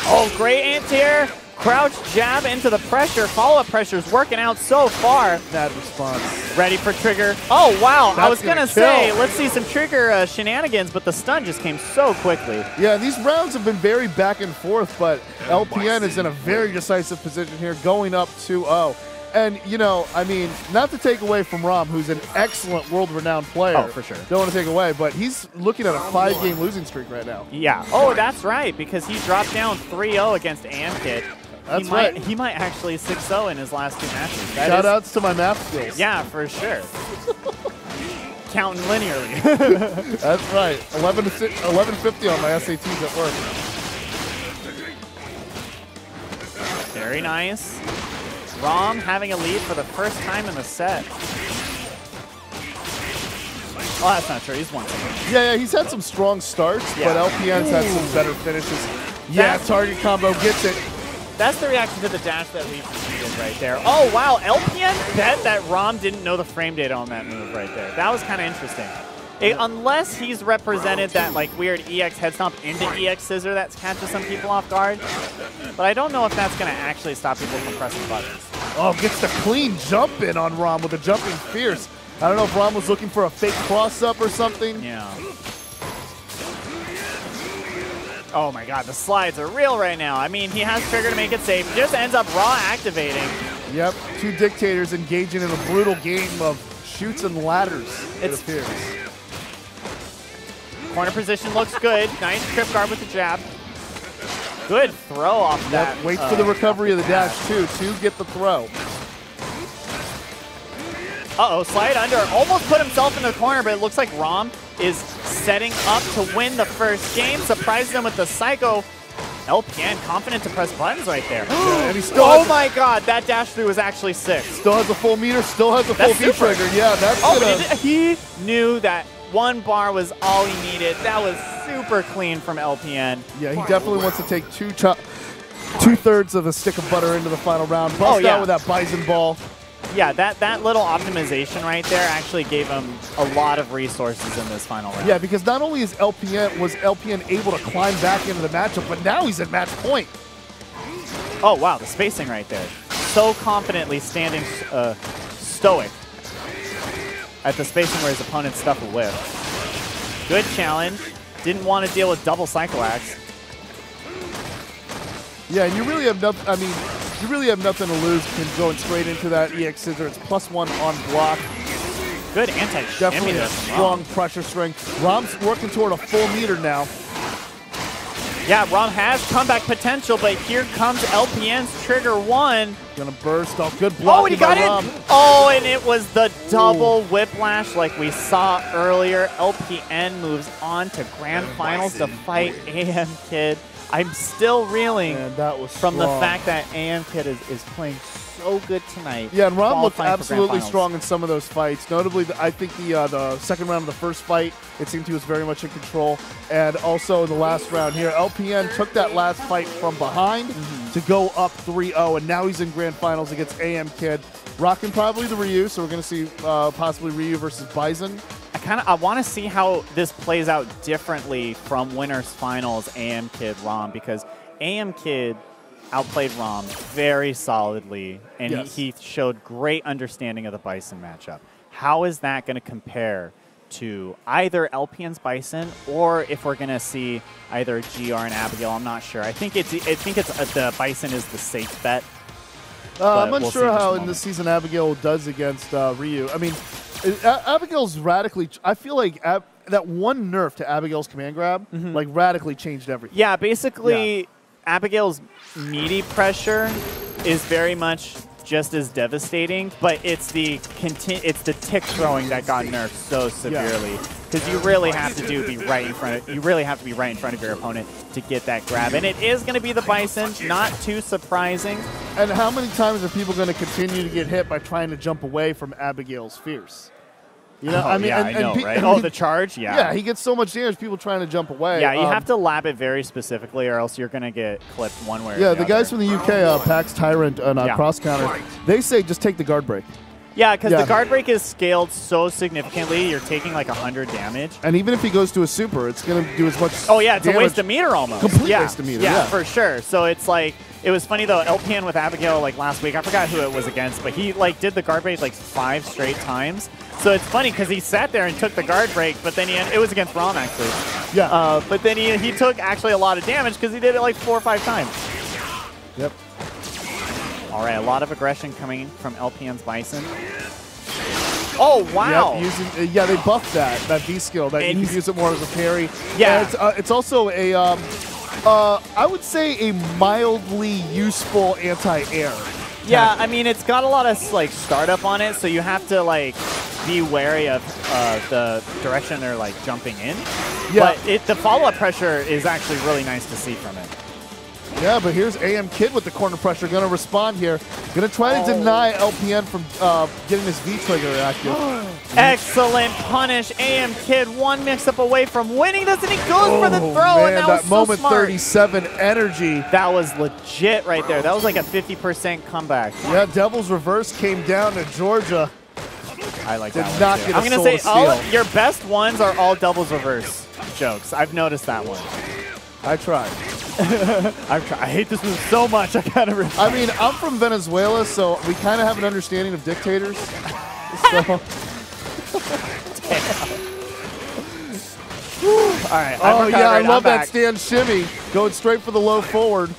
Oh, great anti-air. Crouch jab into the pressure. Follow-up pressure is working out so far. Bad response. Ready for trigger. Oh, wow. I was going to say, kill. let's see some trigger shenanigans, but the stun just came so quickly. Yeah, these rounds have been very back and forth, but LPN is in a very decisive position here, going up 2-0. And, you know, I mean, not to take away from Rom, who's an excellent world-renowned player. Oh, for sure. Don't want to take away, but he's looking at a 5-game losing streak right now. Yeah. Oh, that's right, because he dropped down 3-0 against Amkid. That's right. He might actually 6-0 in his last two matches. Shout-outs to my math skills. Yeah, for sure. Counting linearly. That's right. 1150 on my SATs at work. Very nice. Rom having a lead for the first time in the set. Oh, that's not true. He's won. Yeah, he's had some strong starts, but LPN's had some better finishes. Yeah, target combo gets it. That's the reaction to the dash that we needed right there. Oh, wow. LPN bet that Rom didn't know the frame data on that move right there. That was kind of interesting. Unless he's represented that like weird EX head stomp into EX scissor that catches some people off guard. But I don't know if that's going to actually stop people from pressing buttons. Oh, gets the clean jump in on Rom with a jumping fierce. I don't know if Rom was looking for a fake cross-up or something. Yeah. Oh my god, the slides are real right now. I mean, he has trigger to make it safe. Just ends up raw activating. Yep, two dictators engaging in a brutal game of shoots and ladders, it appears. Corner position looks good. Nice trip guard with the jab. Good throw off that. Waits for the recovery of the dash, too, to get the throw. Uh-oh, slide under. Almost put himself in the corner, but it looks like Rom is setting up to win the first game. Surprises him with the Psycho. LPN confident to press buttons right there. Yeah, and he still oh my god, that dash through was actually sick. Still has a full meter, still has a full V-trigger. Yeah, that's he knew that one bar was all he needed. That was super clean from LPN. Yeah, he definitely wants to take two-thirds of a stick of butter into the final round. Bust out with that Bison ball. Yeah, that little optimization right there actually gave him a lot of resources in this final round. Yeah, because not only was LPN able to climb back into the matchup, but now he's at match point. Oh, wow, the spacing right there. So confidently standing stoic at the spacing where his opponent's stuff a whip. Good challenge. Didn't want to deal with double Cycle Axe. Yeah, and you really have nothing. I mean, you really have nothing to lose going straight into that EX scissor. It's +1 on block. Good anti-shimmy. Definitely a strong pressure string. Rom's working toward a full meter now. Yeah, Rom has comeback potential, but here comes LPN's trigger 1. Gonna burst off. Good block. Oh, and he got it. Oh, and it was the double whiplash like we saw earlier. LPN moves on to grand finals to fight AM Kid. I'm still reeling from the fact that AM Kid is playing so good tonight. Yeah, and Rom looked absolutely strong in some of those fights. Notably, I think the second round of the first fight, it seemed he was very much in control. And also in the last round here, LPN took that last fight from behind to go up 3-0, and now he's in grand finals against AM Kid. Rocking probably the Ryu, so we're going to see possibly Ryu versus Bison. I want to see how this plays out differently from winners finals AM Kid Rom, because AM Kid outplayed Rom very solidly, and he showed great understanding of the Bison matchup. How is that going to compare to either LPN's Bison, or if we're going to see either GR and Abigail? I'm not sure. I think it's the Bison is the safe bet. I'm unsure how in this season Abigail does against Ryu. I mean, Abigail's radically. I feel like that one nerf to Abigail's command grab like radically changed everything. Yeah, basically, Abigail's meaty pressure is very much just as devastating, but it's the tick throwing that got nerfed so severely, because you really have to be right in front of your opponent to get that grab, and it is going to be the Bison. Not too surprising. And how many times are people going to continue to get hit by trying to jump away from Abigail's fierce? You know, I mean, yeah, I know, right? The charge, yeah, he gets so much damage. People trying to jump away. Yeah, you have to lab it very specifically, or else you're gonna get clipped one way or the other. Yeah, the guys from the UK, Pax Tyrant and Cross Counter, they say just take the guard break. Yeah, because the guard break is scaled so significantly, you're taking like 100 damage. And even if he goes to a super, it's gonna do as much. Oh yeah, it's a waste of meter almost. Complete waste of meter. Yeah, for sure. So it's like. It was funny though, LPN with Abigail like last week, I forgot who it was against, but he like did the guard break like 5 straight times. So it's funny because he sat there and took the guard break, but then it was against Rom actually. Yeah. But then he took actually a lot of damage because he did it like 4 or 5 times. Yep. All right, a lot of aggression coming from LPN's Bison. Oh, wow. Yep, they buffed that V skill, that you can use it more as a parry. Yeah. And it's also a... I would say a mildly useful anti-air. Yeah, I mean, it's got a lot of like startup on it, so you have to like be wary of the direction they're like jumping in. Yeah. But the follow-up pressure is actually really nice to see from it. Yeah, but here's AM Kid with the corner pressure, going to respond here. Going to try to deny LPN from getting this V-trigger active. Excellent punish. AM Kid 1 mix-up away from winning this, and he goes for the throw, man, and that was moment so smart. 37 energy. That was legit right there. That was like a 50% comeback. Yeah, Devil's Reverse came down to Georgia. I like Did that not one. Get I'm going to say your best ones are all Devil's Reverse jokes. I've noticed that one. I tried. I hate this move so much. I gotta. I mean, I'm from Venezuela, so we kind of have an understanding of dictators. So. All right. Oh yeah, I love that stand shimmy, going straight for the low forward.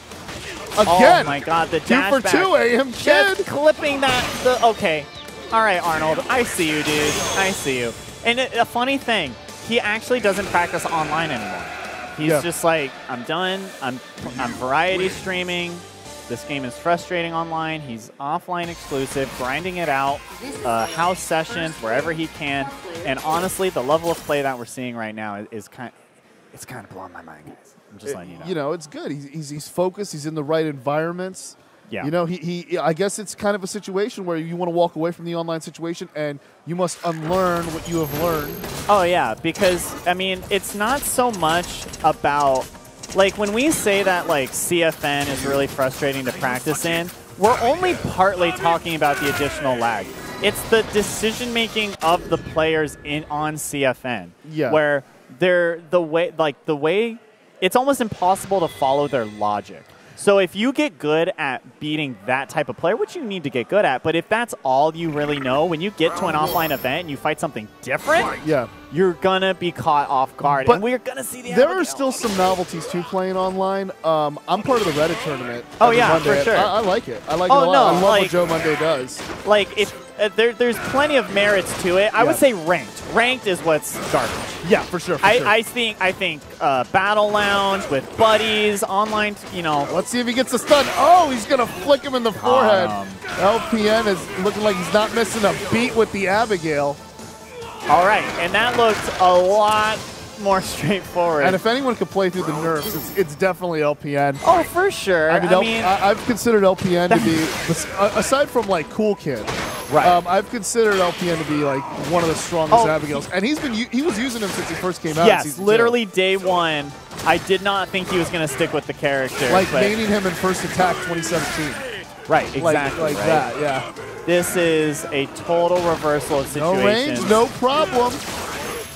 Again. Oh my God, the 2 dash for back. 2, AM Kid. Just clipping that. Okay. All right, Arnold. I see you, dude. I see you. And a funny thing, he actually doesn't practice online anymore. He's just like, I'm done. I'm variety streaming. This game is frustrating online. He's offline exclusive, grinding it out, house sessions wherever he can. And honestly, the level of play that we're seeing right now is kind of blowing my mind, guys. I'm just letting you know. You know, it's good. He's focused. He's in the right environments. Yeah. You know, I guess it's kind of a situation where you want to walk away from the online situation and you must unlearn what you have learned. Oh, yeah, because, I mean, it's not so much about, like, when we say that, like, CFN is really frustrating to practice in, we're only partly talking about the additional lag. It's the decision-making of the players on CFN. Yeah. Where the way, it's almost impossible to follow their logic. So if you get good at beating that type of player, which you need to get good at, but if that's all you really know, when you get to an offline event and you fight something different, you're going to be caught off guard. But and we're going to see the There are still some novelties, too, playing online. I'm part of the Reddit tournament. Oh, yeah, Monday. for sure. I like it. I like it a lot. I love what Joe Monday does. Like, if there's plenty of merits to it. I would say ranked. Ranked is what's garbage. Yeah, for sure. I think Battle Lounge with buddies, online, you know. Let's see if he gets a stun. Oh, he's going to flick him in the forehead. LPN is looking like he's not missing a beat with the Abigail. All right, and that looked a lot more straightforward. And if anyone could play through the nerfs, it's definitely LPN. Oh, for sure. I mean, I've considered LPN to be, aside from like Cool Kid, right? I've considered LPN to be like one of the strongest Abigails, and he was using him since he first came out. Yes, literally day one. I did not think he was going to stick with the character. Like maining him in First Attack 2017. Right, exactly. Like that, yeah. This is a total reversal of situations. No range, no problem.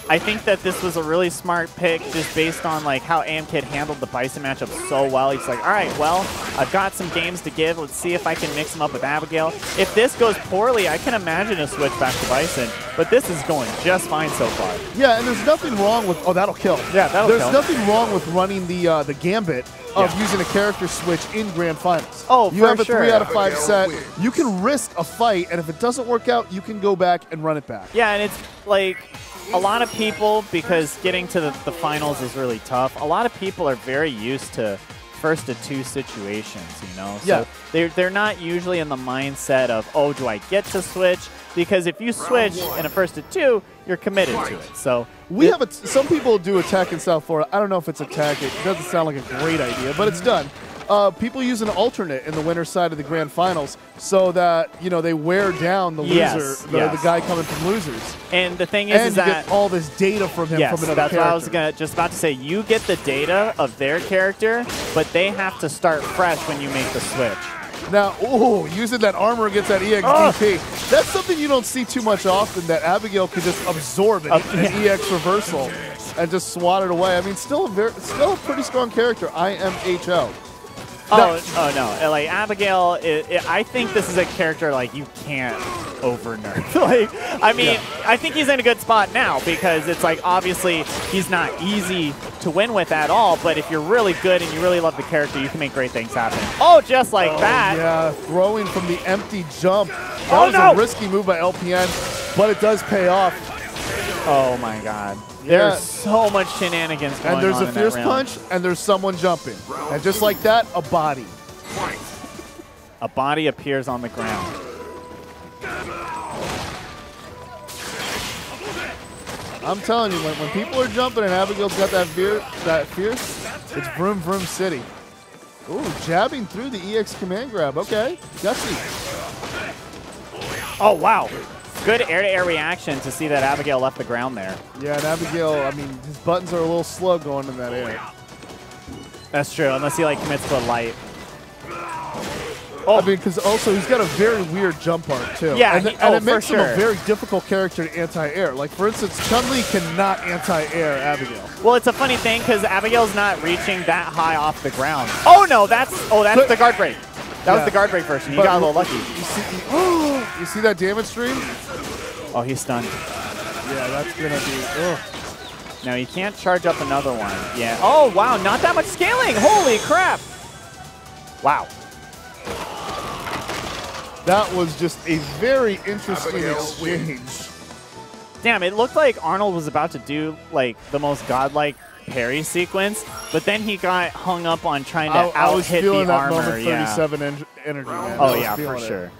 I think that this was a really smart pick just based on like how AMKid handled the Bison matchup so well. He's like, all right, well, I've got some games to give. Let's see if I can mix them up with Abigail. If this goes poorly, I can imagine a switch back to Bison, but this is going just fine so far. Yeah, and there's nothing wrong with, that'll kill. Yeah, that'll kill. There's nothing wrong with running the gambit of using a character switch in grand finals. Oh, you have a 3 out of 5 set. You can risk a fight, and if it doesn't work out, you can go back and run it back. Yeah, and it's like a lot of people, because getting to the finals is really tough, a lot of people are very used to first to 2 situations, you know? So they're not usually in the mindset of, oh, do I get to switch? Because if you switch in a first to 2, you're committed to it. So we have some people do attack in South Florida. I don't know if it's attack. It doesn't sound like a great idea, but it's done. People use an alternate in the winner's side of the grand finals so that, you know, they wear down the loser, the guy coming from losers. And the thing is, you get all this data from him from another that's character. what I was just about to say. You get the data of their character, but they have to start fresh when you make the switch. Now, using that armor against that EXDP, that's something you don't see too much often, that Abigail could just absorb an EX reversal and just swat it away. I mean, still a pretty strong character, IMHO. Oh no! Like Abigail, I think this is a character like you can't over nerf. Like, I mean, I think he's in a good spot now because it's like obviously he's not easy to win with at all. But if you're really good and you really love the character, you can make great things happen. Oh, just like that! Yeah, throwing from the empty jump. That was a risky move by LPN, but it does pay off. Oh my God. There's so much shenanigans going on. And there's a fierce in that punch, and there's someone jumping. And just like that, a body. A body appears on the ground. I'm telling you, when people are jumping and Abigail's got that fierce, it's vroom vroom city. Ooh, jabbing through the EX command grab. Okay, gutsy. Oh, wow. Good air-to-air reaction to see that Abigail left the ground there. Yeah, and Abigail, I mean, his buttons are a little slow going in that air. That's true, unless he like commits to a light. I mean, because also he's got a very weird jump arc too. Yeah, and it makes him a very difficult character to anti-air. Like for instance, Chun-Li cannot anti-air Abigail. Well, it's a funny thing because Abigail's not reaching that high off the ground. Oh no, that's the guard break. That was the guard break version. You got a little lucky. You see that damage stream? Oh, he's stunned. Yeah, that's gonna be. Now you can't charge up another one. Yeah. Oh wow, not that much scaling. Holy crap! Wow. That was just a very interesting exchange. Damn, it looked like Arnold was about to do like the most godlike parry sequence, but then he got hung up on trying to out-hit the armor. Moment 37 energy, man. Oh yeah, for sure.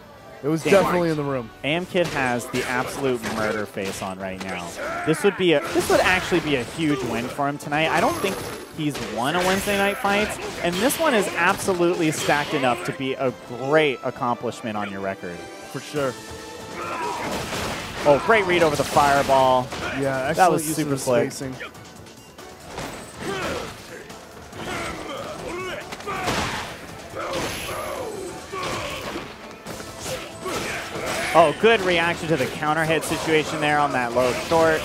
It was definitely in the room. AMKid has the absolute murder face on right now. This would actually be a huge win for him tonight. I don't think he's won a Wednesday Night Fights, and this one is absolutely stacked enough to be a great accomplishment on your record. For sure. Oh, great read over the fireball. Yeah, that was super slick. Oh, good reaction to the counter hit situation there on that low short.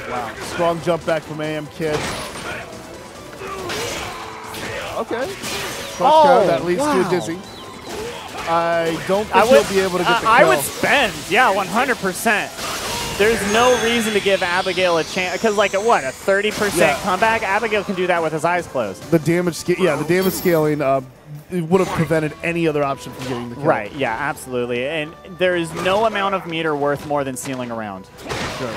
Wow, strong jump back from AMKid. Okay. That leads to a dizzy. I don't think he'll be able to get the kill. I would spend, yeah, 100%. There's no reason to give Abigail a chance because, like, what, a 30% comeback? Abigail can do that with his eyes closed. The damage, the damage scaling it would have prevented any other option from getting the kill. Right. Yeah. Absolutely. And there is no amount of meter worth more than sealing around. Sure.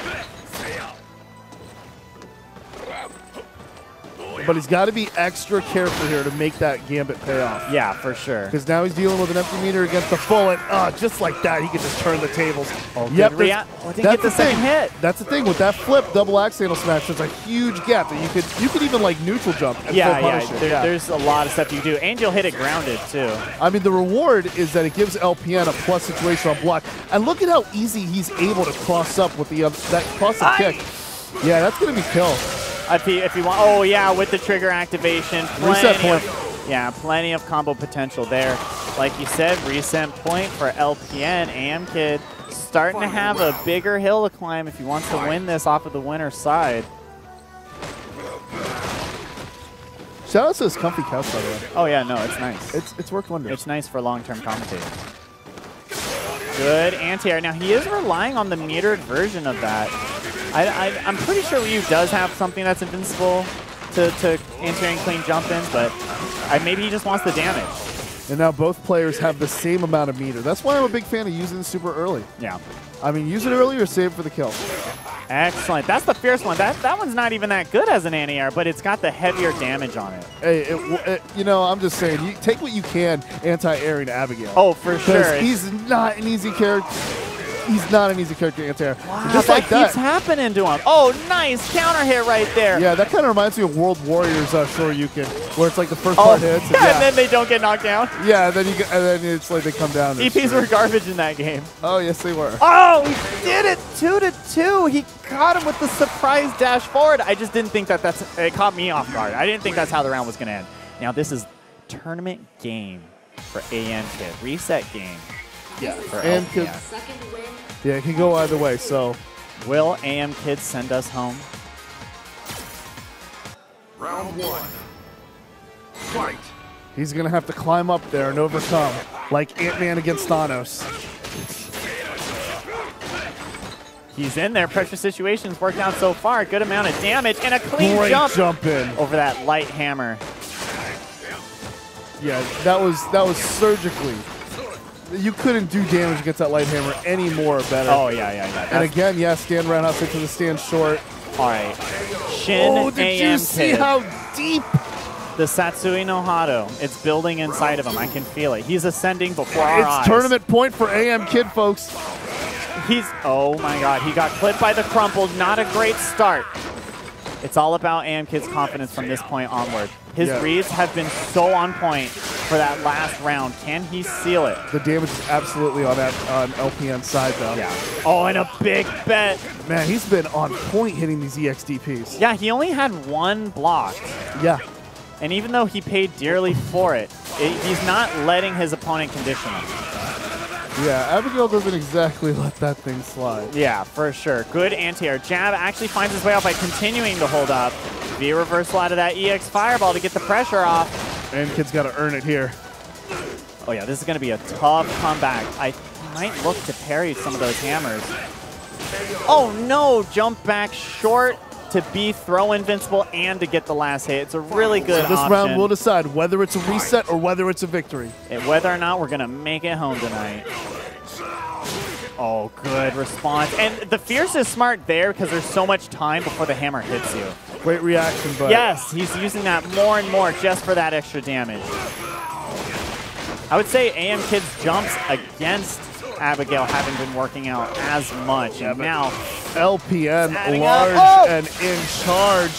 But he's got to be extra careful here to make that gambit pay off. Yeah, for sure. Because now he's dealing with an empty meter against the full, and just like that, he can just turn the tables. Oh, yep, didn't get the second hit. That's the thing with that flip double axe handle smash. There's a huge gap that you could even like neutral jump. And there's a lot of stuff you can do, and you'll hit it grounded too. I mean, the reward is that it gives LPN a plus situation on block, and look at how easy he's able to cross up with the that cross-up kick. Yeah, that's gonna be kill. If you want, oh yeah, with the trigger activation, reset point. Plenty of combo potential there. Like you said, reset point for LPN. AM Kid starting to have a bigger hill to climb if he wants to win this off of the winner's side. Shout out to his comfy couch, by the way. Oh yeah, no, it's nice. It's worked wonders. It's nice for long-term commentating. Good anti-air. Now he is relying on the metered version of that. I'm pretty sure Ryu does have something that's invincible to anti-air clean jump-ins, but maybe he just wants the damage. And now both players have the same amount of meter. That's why I'm a big fan of using super early. Yeah. I mean, use it early or save it for the kill. Excellent. That's the fierce one. That one's not even that good as an anti-air, but it's got the heavier damage on it. Hey, you know, I'm just saying, you take what you can anti-airing Abigail. Oh, for sure. He's not an easy character. He's not an easy character to anti-air. Wow, just that like that keeps happening to him. Oh, nice counter hit right there. Yeah, that kind of reminds me of World Warriors Shoryuken, where it's like the first part hits. And then they don't get knocked down. Yeah, and then it's like they come down. EPs were garbage in that game. Oh, yes, they were. Oh, he did it 2-2. He caught him with the surprise dash forward. I just didn't think it caught me off guard. I didn't think that's how the round was going to end. Now, this is tournament game for AM Kid. Reset game. Yeah, for AM Kid. Yeah, it can go either way, so. Will AM Kid send us home? Round one. Fight. He's going to have to climb up there and overcome, like Ant-Man against Thanos. He's in there. Pressure situations worked out so far. Good amount of damage and a clean Great jump in over that light hammer. Yeah, that was surgically. You couldn't do damage against that light hammer any more or better. Oh, yeah. And again, yeah, stand roundhouse into the stand short. All right. Shin did you see how deep? The Satsui no Hado. It's building inside of him. I can feel it. He's ascending before our eyes. It's tournament point for AM Kid, folks. Oh my God. He got clipped by the crumple. Not a great start. It's all about AM Kid's confidence from this point onward. His reads have been so on point for that last round. Can he seal it? The damage is absolutely on LPN's side, though. Yeah. Oh, and a big bet. Man, he's been on point hitting these EXDPs. Yeah, he only had one block. Yeah. And even though he paid dearly for it, he's not letting his opponent condition him. Yeah, Abigail doesn't exactly let that thing slide. Yeah, for sure. Good anti-air. Jab actually finds his way out by continuing to hold up. V reversal out of that EX Fireball to get the pressure off. And Kid's got to earn it here. Oh yeah, this is going to be a tough comeback. I might look to parry some of those hammers. Oh no, jump back short to be throw invincible and to get the last hit. It's a really good option. This round will decide whether it's a reset or whether it's a victory. And whether or not we're going to make it home tonight. Oh, good response. And the Fierce is smart there because there's so much time before the hammer hits you. Great reaction, but... Yes, he's using that more and more just for that extra damage. I would say AM Kid's jumps against Abigail haven't been working out as much. And now LPN large and in charge.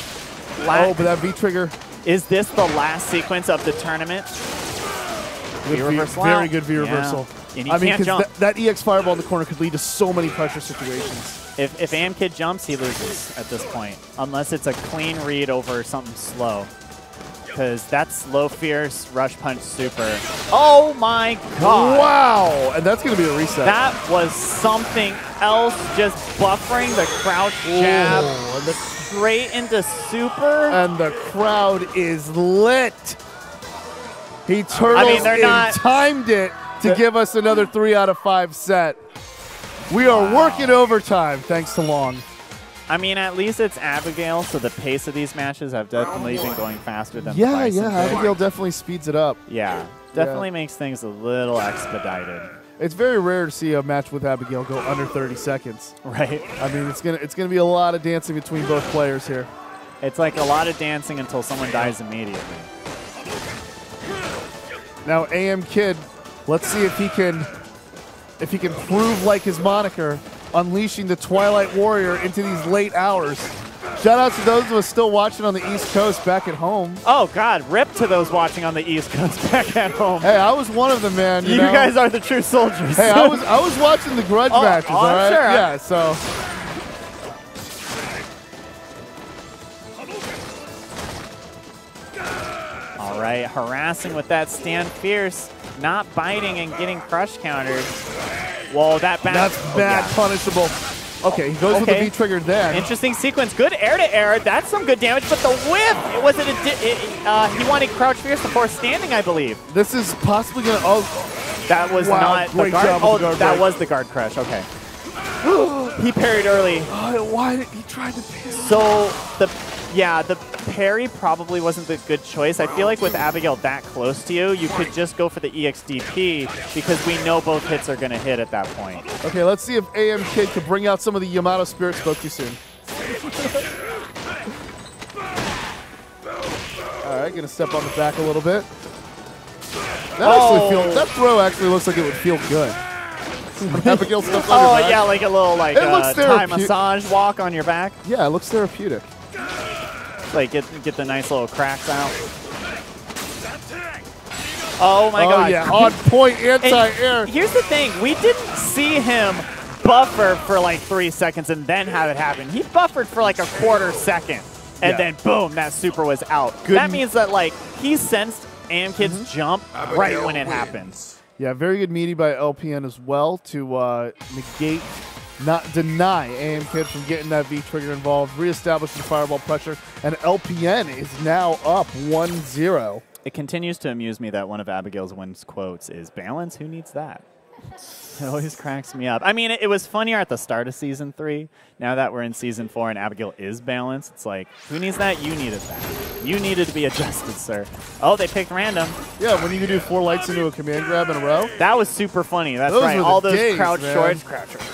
But that V-trigger. Is this the last sequence of the tournament? Very good V-reversal. Yeah. And he can't jump. That EX Fireball in the corner could lead to so many pressure situations. If AM Kid jumps, he loses at this point. Unless it's a clean read over something slow. Because that's low fierce, rush punch super. Oh my God. Wow. And that's going to be a reset. That was something else, just buffering the crouch jab. Straight into super. And the crowd is lit. He turtles timed it to give us another 3 out of 5 set. We are working overtime thanks to Long. I mean, at least it's Abigail, so the pace of these matches have definitely been going faster than Yeah, Bison yeah. did. Abigail definitely speeds it up. Yeah, definitely makes things a little expedited. It's very rare to see a match with Abigail go under 30 seconds. Right. I mean, it's gonna be a lot of dancing between both players here. It's like a lot of dancing until someone dies immediately. Now, AM Kid, let's see if he can prove like his moniker, unleashing the Twilight Warrior into these late hours. Shout out to those of us still watching on the East Coast back at home. Oh, God. Rip to those watching on the East Coast back at home. Hey, I was one of them, man. You know? guys are the true soldiers. Hey, I was watching the grudge matches, all right? Sure. Yeah, so. All right, harassing with that stand fierce, not biting and getting crush counters. Whoa, that back. That's bad, punishable. Okay, he goes with the V-trigger then. Interesting sequence. Good air-to-air. That's some good damage, but the whip! Was it he wanted crouch fierce before standing, I believe. This is possibly going to... Oh, that was not the guard. Oh, that was the guard crush. Okay. He parried early. Why did he try to pin? So, the parry probably wasn't the good choice. I feel like with Abigail that close to you, you could just go for the EXDP because we know both hits are going to hit at that point. Okay, let's see if AM Kid can bring out some of the Yamato Spirit spoke too soon. All right, going to step on the back a little bit. That throw actually looks like it would feel good. Abigail steps on your back. Yeah, like a little Thai massage walk on your back. Yeah, it looks therapeutic. Like get the nice little cracks out. Oh my God! Yeah, on point anti-air. Here's the thing: we didn't see him buffer for like 3 seconds and then have it happen. He buffered for like a quarter second, and then boom, that super was out. That means that like he sensed AM Kid's jump right when it happens. Yeah, very good meaty by LPN as well to negate. Not deny AM Kid from getting that V-trigger involved, reestablishing fireball pressure, and LPN is now up 1-0. It continues to amuse me that one of Abigail's wins quotes is, "Balance? Who needs that?" It always cracks me up. I mean, it was funnier at the start of Season 3. Now that we're in Season 4 and Abigail is balanced, it's like, who needs that? You needed that. You needed to be adjusted, sir. Oh, they picked random. Yeah, when you can do 4 lights into a command grab in a row. That was super funny. That's those right. All those crouch shorts. Crouch short.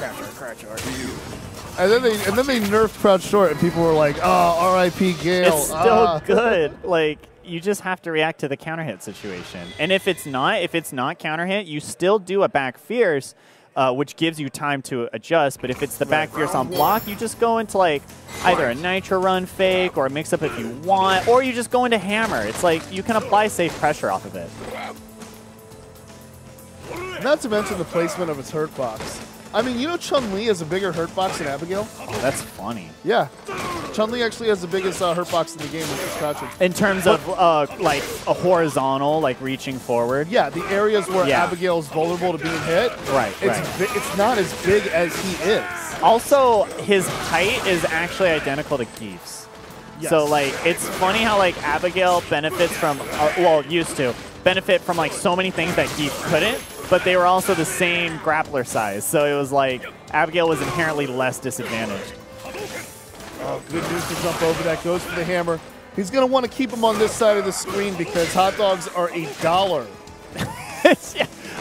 And then they nerfed crouch short, and people were like, "Oh, R.I.P. Gale." It's still good. Like, you just have to react to the counter hit situation. And if it's not counter hit, you still do a back fierce, which gives you time to adjust. But if it's the back fierce on block, you just go into like either a nitro run fake or a mix up if you want, or you just go into hammer. It's like you can apply safe pressure off of it. Not to mention the placement of its hurt box. I mean, you know Chun-Li has a bigger hurt box than Abigail? That's funny. Yeah. Chun-Li actually has the biggest hurt box in the game with his crouching. In terms of like a horizontal, like reaching forward? Yeah, the areas where Abigail's vulnerable to being hit. Right, it's not as big as he is. Also, his height is actually identical to Keith's. Yes. So, like, it's funny how, like, Abigail benefits from, used to benefit from, like, so many things that Keith couldn't, but they were also the same grappler size. So it was like Abigail was inherently less disadvantaged. Oh, good news to jump over that. Goes for the hammer. He's going to want to keep him on this side of the screen because hot dogs are $1.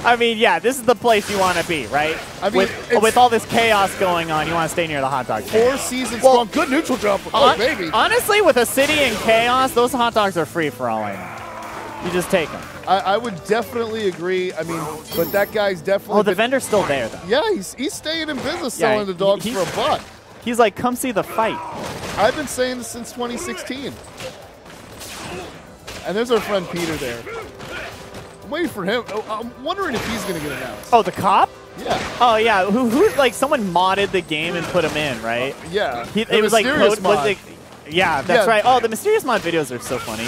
I mean, yeah, this is the place you want to be, right? I mean, with all this chaos going on, you want to stay near the hot dog stand. 4 seasons strong. Good neutral jump. Oh, baby. Honestly, with a city in chaos, those hot dogs are free for all I know. You just take them. I would definitely agree. I mean, but that guy's definitely... Oh, the vendor's still there, though. Yeah, he's staying in business selling the dogs for $1. He's like, come see the fight. I've been saying this since 2016. And there's our friend Peter there. I'm waiting for him. I'm wondering if he's going to get announced. Oh, the cop? Yeah. Oh, yeah. Who like, someone modded the game and put him in, right? Yeah. It was like code. Yeah, that's right. Oh, the Mysterious Mod videos are so funny.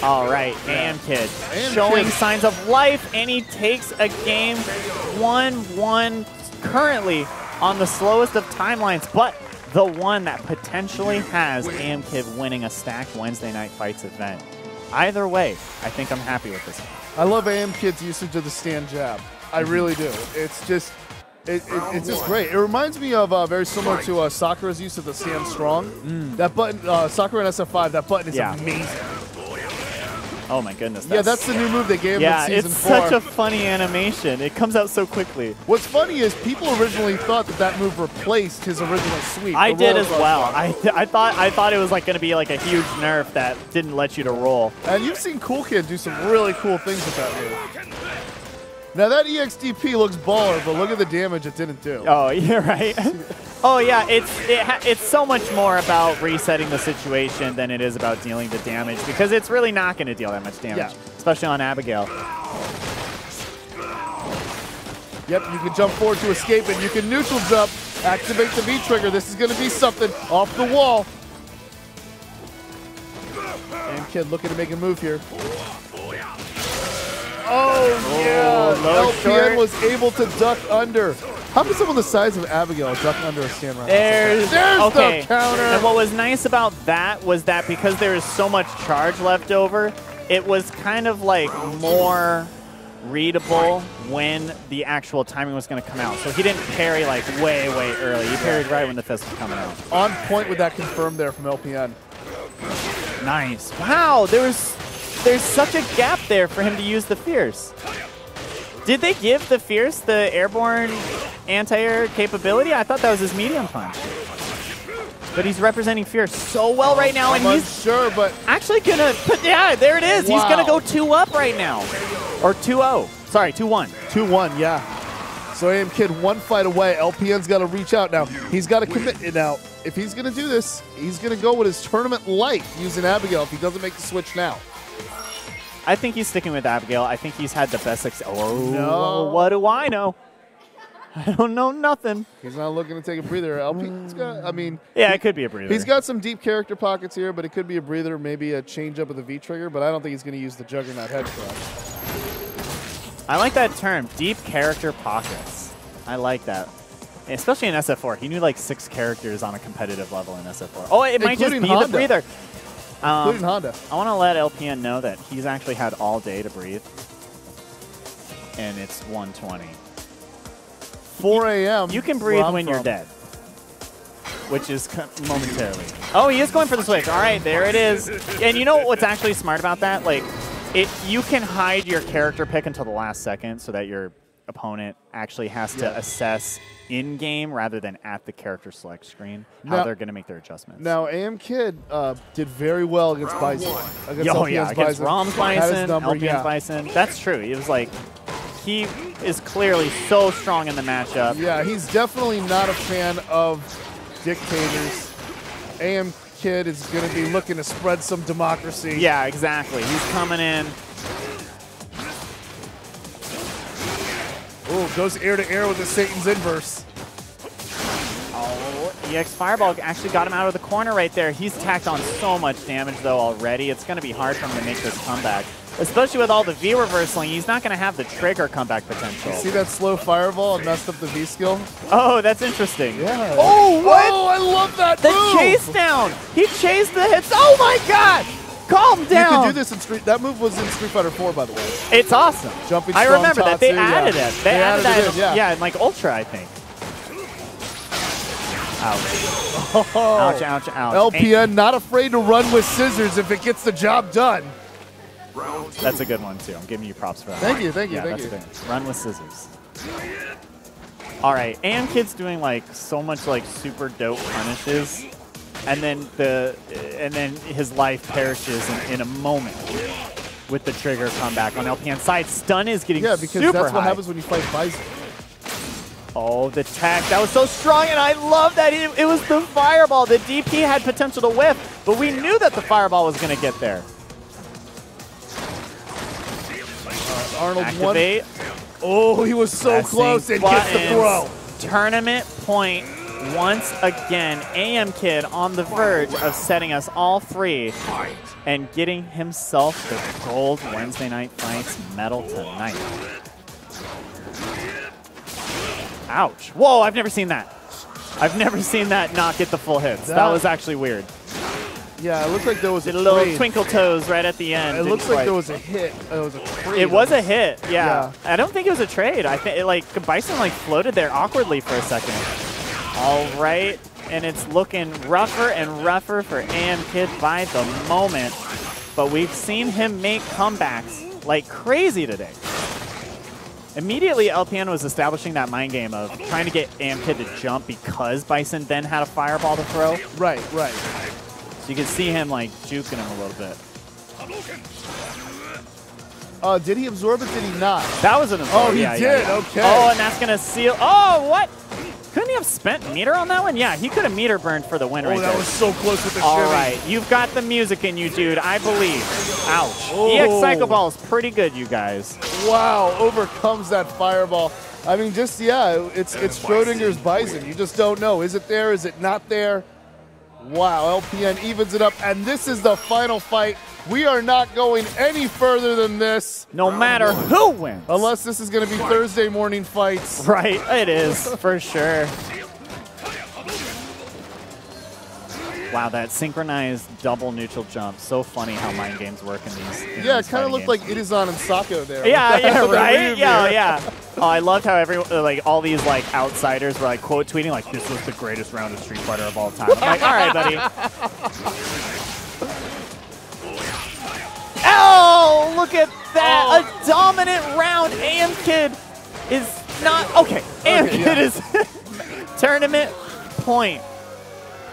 All right, AM Kid showing signs of life, and he takes a game 1-1 currently on the slowest of timelines, but the one that potentially has AM Kid winning a stacked Wednesday Night Fights event. Either way, I think I'm happy with this one. I love AM Kid's usage of the stand jab. I really do. It's just, it's just great. It reminds me of very similar to Sakura's use of the Stand Strong. That button, Sakura in SF5, that button is amazing. Oh my goodness. Yeah, that's the new move they gave him in Season 4. It's such a funny animation. It comes out so quickly. What's funny is people originally thought that move replaced his original sweep. I did as well. I thought it was like going to be like a huge nerf that didn't let you to roll. And you've seen Cool Kid do some really cool things with that move. Now that EXDP looks baller, but look at the damage it didn't do. Oh, you're right. Oh yeah, it's so much more about resetting the situation than it is about dealing the damage, because it's really not going to deal that much damage, especially on Abigail. Yep, you can jump forward to escape it. You can neutral jump, activate the V trigger. This is going to be something off the wall. And Kid looking to make a move here. Oh, yeah. LPN was able to duck under. How can someone the size of Abigail duck under a stand right? There's the counter. And what was nice about that was that because there is so much charge left over, it was kind of like more readable when the actual timing was going to come out. So he didn't parry like way early. He parried right when the fist was coming out. On point with that confirmed there from LPN. Nice. Wow, there's such a gap there for him to use the Fierce. Did they give the Fierce the airborne anti-air capability? I thought that was his medium punch. But he's representing Fierce so well right now, and he's sure, but actually gonna put, yeah, there it is. Wow. He's gonna go 2-up right now. Or 2-0. Sorry, 2-1. 2-1, yeah. So AM Kid one fight away. LPN's got to reach out now. He's got to commit. Now, if he's going to do this, he's going to go with his tournament light using Abigail if he doesn't make the switch now. I think he's sticking with Abigail. I think he's had the best Oh, no. What do I know? I don't know nothing. He's not looking to take a breather. LPN's got, I mean. Yeah, it could be a breather. He's got some deep character pockets here, but it could be a breather, maybe a change up of the V-trigger, but I don't think he's going to use the Juggernaut head crunch. I like that term, deep character pockets. I like that. Especially in SF4. He knew like 6 characters on a competitive level in SF4. Oh, it might just be the breather. Including Honda. I want to let LPN know that he's actually had all day to breathe. And it's 1:20. 4 a.m. You can breathe when you're dead. Which is momentarily. Oh, he is going for the switch. All right, there it is. And you know what's actually smart about that? Like, you can hide your character pick until the last second so that your opponent actually has to assess in-game rather than at the character select screen how they're going to make their adjustments. Now, AM Kid did very well against Bison. Against Rom's Bison, LPN's Bison. That's true. It was like, he is clearly so strong in the matchup. Yeah, he's definitely not a fan of dictators. AM Kid is going to be looking to spread some democracy. Yeah, exactly. He's coming in. Ooh, goes air to air with the Satan's inverse. Oh, EX Fireball actually got him out of the corner right there. He's tacked on so much damage, though, already. It's going to be hard for him to make this comeback. Especially with all the V reversling, he's not going to have the trigger comeback potential. You see that slow fireball and messed up the V skill? Oh, that's interesting. Yeah. Oh, what? Oh, I love that the move! chase down. He chased the hits. Oh, my God. Calm down. You can do this in Street. That move was in Street Fighter 4, by the way. It's awesome. Jumping I remember that. They Tatsu, added it. They added that. Yeah, in like Ultra, I think. Ouch. Oh. Ouch, ouch, ouch. LPN not afraid to run with scissors if it gets the job done. That's a good one, too. I'm giving you props for that. Thank you, thank you, yeah, thank you. That's a good one. Run with scissors. All right, AM Kid's doing like so much like super dope punishes, and then his life perishes in a moment with the trigger comeback on LPN side. Stun is getting super because that's high. what happens when you fight Bison. Oh, the tech. That was so strong, and I love that. It was the fireball. The DP had potential to whiff, but we knew that the fireball was going to get there. Arnold Activate. Oh, he was so close and gets the throw. Tournament point once again. AM Kid on the verge of setting us all free and getting himself the gold Wednesday Night Fights medal tonight. Ouch. Whoa, I've never seen that. I've never seen that not get the full hits. That was actually weird. Yeah, it looked like there was Did a a little trade. twinkle toes right at the end. It looks Didn't like quite. there was a hit. It was a trade. It was a hit, yeah. Yeah. I don't think it was a trade. I think like Bison like floated there awkwardly for a second. All right, and it's looking rougher and rougher for AM Kid by the moment. But we've seen him make comebacks like crazy today. Immediately, LPN was establishing that mind game of trying to get AM Kid to jump because Bison then had a fireball to throw. Right, right. So you can see him like juking him a little bit. Did he absorb it? Did he not? That was an absorb. Oh, he yeah, did. yeah, yeah. Okay. Oh, and that's gonna seal. Oh, what? Couldn't he have spent meter on that one? Yeah, he could have meter burned for the win right Oh, that there. was so close with the All shimmy. right, you've got the music in you, dude. I believe. Ouch. Oh. EX Psycho Ball is pretty good, you guys. Wow, overcomes that fireball. I mean, just, yeah, it's Schrodinger's Bison. You just don't know. Is it there? Is it not there? Wow, LPN evens it up, and this is the final fight. We are not going any further than this. No matter who wins. Unless this is going to be Thursday morning fights. Right, it is, for sure. Wow, that synchronized double neutral jump. So funny how mind games work in these. Yeah, it kind of looked like Itazan and Sako there. Yeah, yeah, With that right? rear Yeah, mirror. yeah. Oh, I loved how everyone, like, all these, like, outsiders were, like, quote tweeting, like, this was the greatest round of Street Fighter of all time. I'm like, all right, buddy. Oh, look at that. Oh. A dominant round. AM Kid is not, okay. AM Okay, Kid yeah. is tournament point.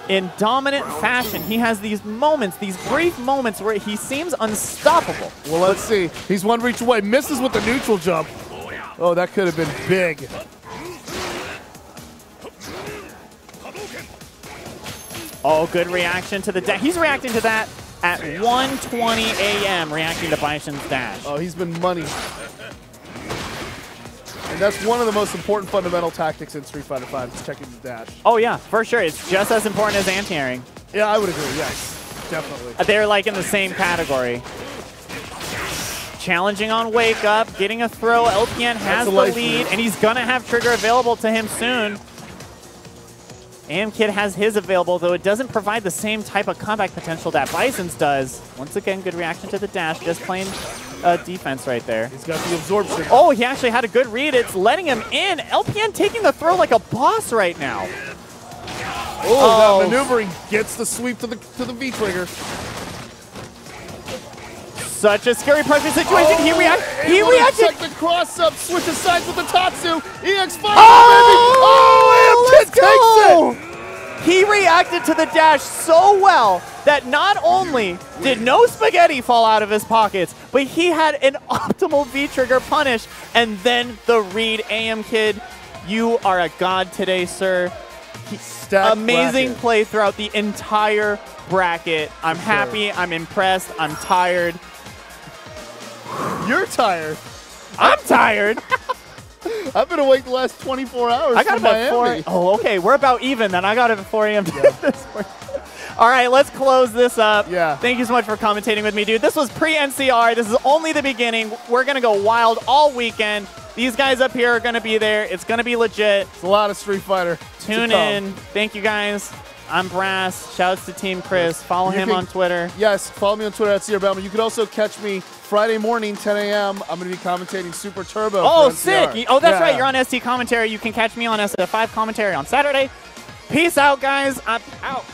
In dominant fashion, he has these moments, these brief moments where he seems unstoppable. Well, let's see. He's one reach away. Misses with the neutral jump. Oh, that could have been big. Oh, good reaction to the dash. He's reacting to that at 1:20 a.m., reacting to Bison's dash. Oh, he's been money. And that's one of the most important fundamental tactics in Street Fighter V, is checking the dash. Oh, yeah, for sure. It's just as important as anti-airing. Yeah, I would agree, yes. Definitely. They're like in the same category. Challenging on wake up, getting a throw. LPN has the life lead, move. and he's going to have trigger available to him soon. AM Kid has his available, though it doesn't provide the same type of comeback potential that Bison's does. Once again, good reaction to the dash, just plain defense right there. He's got the absorption. Oh, he actually had a good read. It's letting him in. LPN taking the throw like a boss right now. Oh, that maneuvering gets the sweep to the V trigger. Such a scary pressure situation. Oh, He able to reacted. check the cross up, switches sides with the Tatsu. EX5. Oh, AM Kid takes it. He reacted to the dash so well that not only did no spaghetti fall out of his pockets, but he had an optimal V-trigger punish, and then the read. AM Kid, you are a god today, sir. Stacked Amazing bracket. play throughout the entire bracket. I'm happy. I'm impressed. I'm tired. You're tired. I'm tired. I've been awake the last 24 hours I got from up at 4. Miami. Oh, okay. We're about even then. I got up at 4 a.m. this morning. All right, let's close this up. Yeah. Thank you so much for commentating with me, dude. This was pre-NCR. This is only the beginning. We're going to go wild all weekend. These guys up here are going to be there. It's going to be legit. It's a lot of Street Fighter. Tune in. Thank you, guys. I'm Brass. Shouts to Team Chris. Follow him on Twitter. Yes, follow me on Twitter at CRBelman. You can also catch me Friday morning, 10 a.m. I'm going to be commentating Super Turbo. Oh, for sick. NCR. Oh, that's Yeah. right. You're on ST Commentary. You can catch me on SF5 Commentary on Saturday. Peace out, guys. I'm out.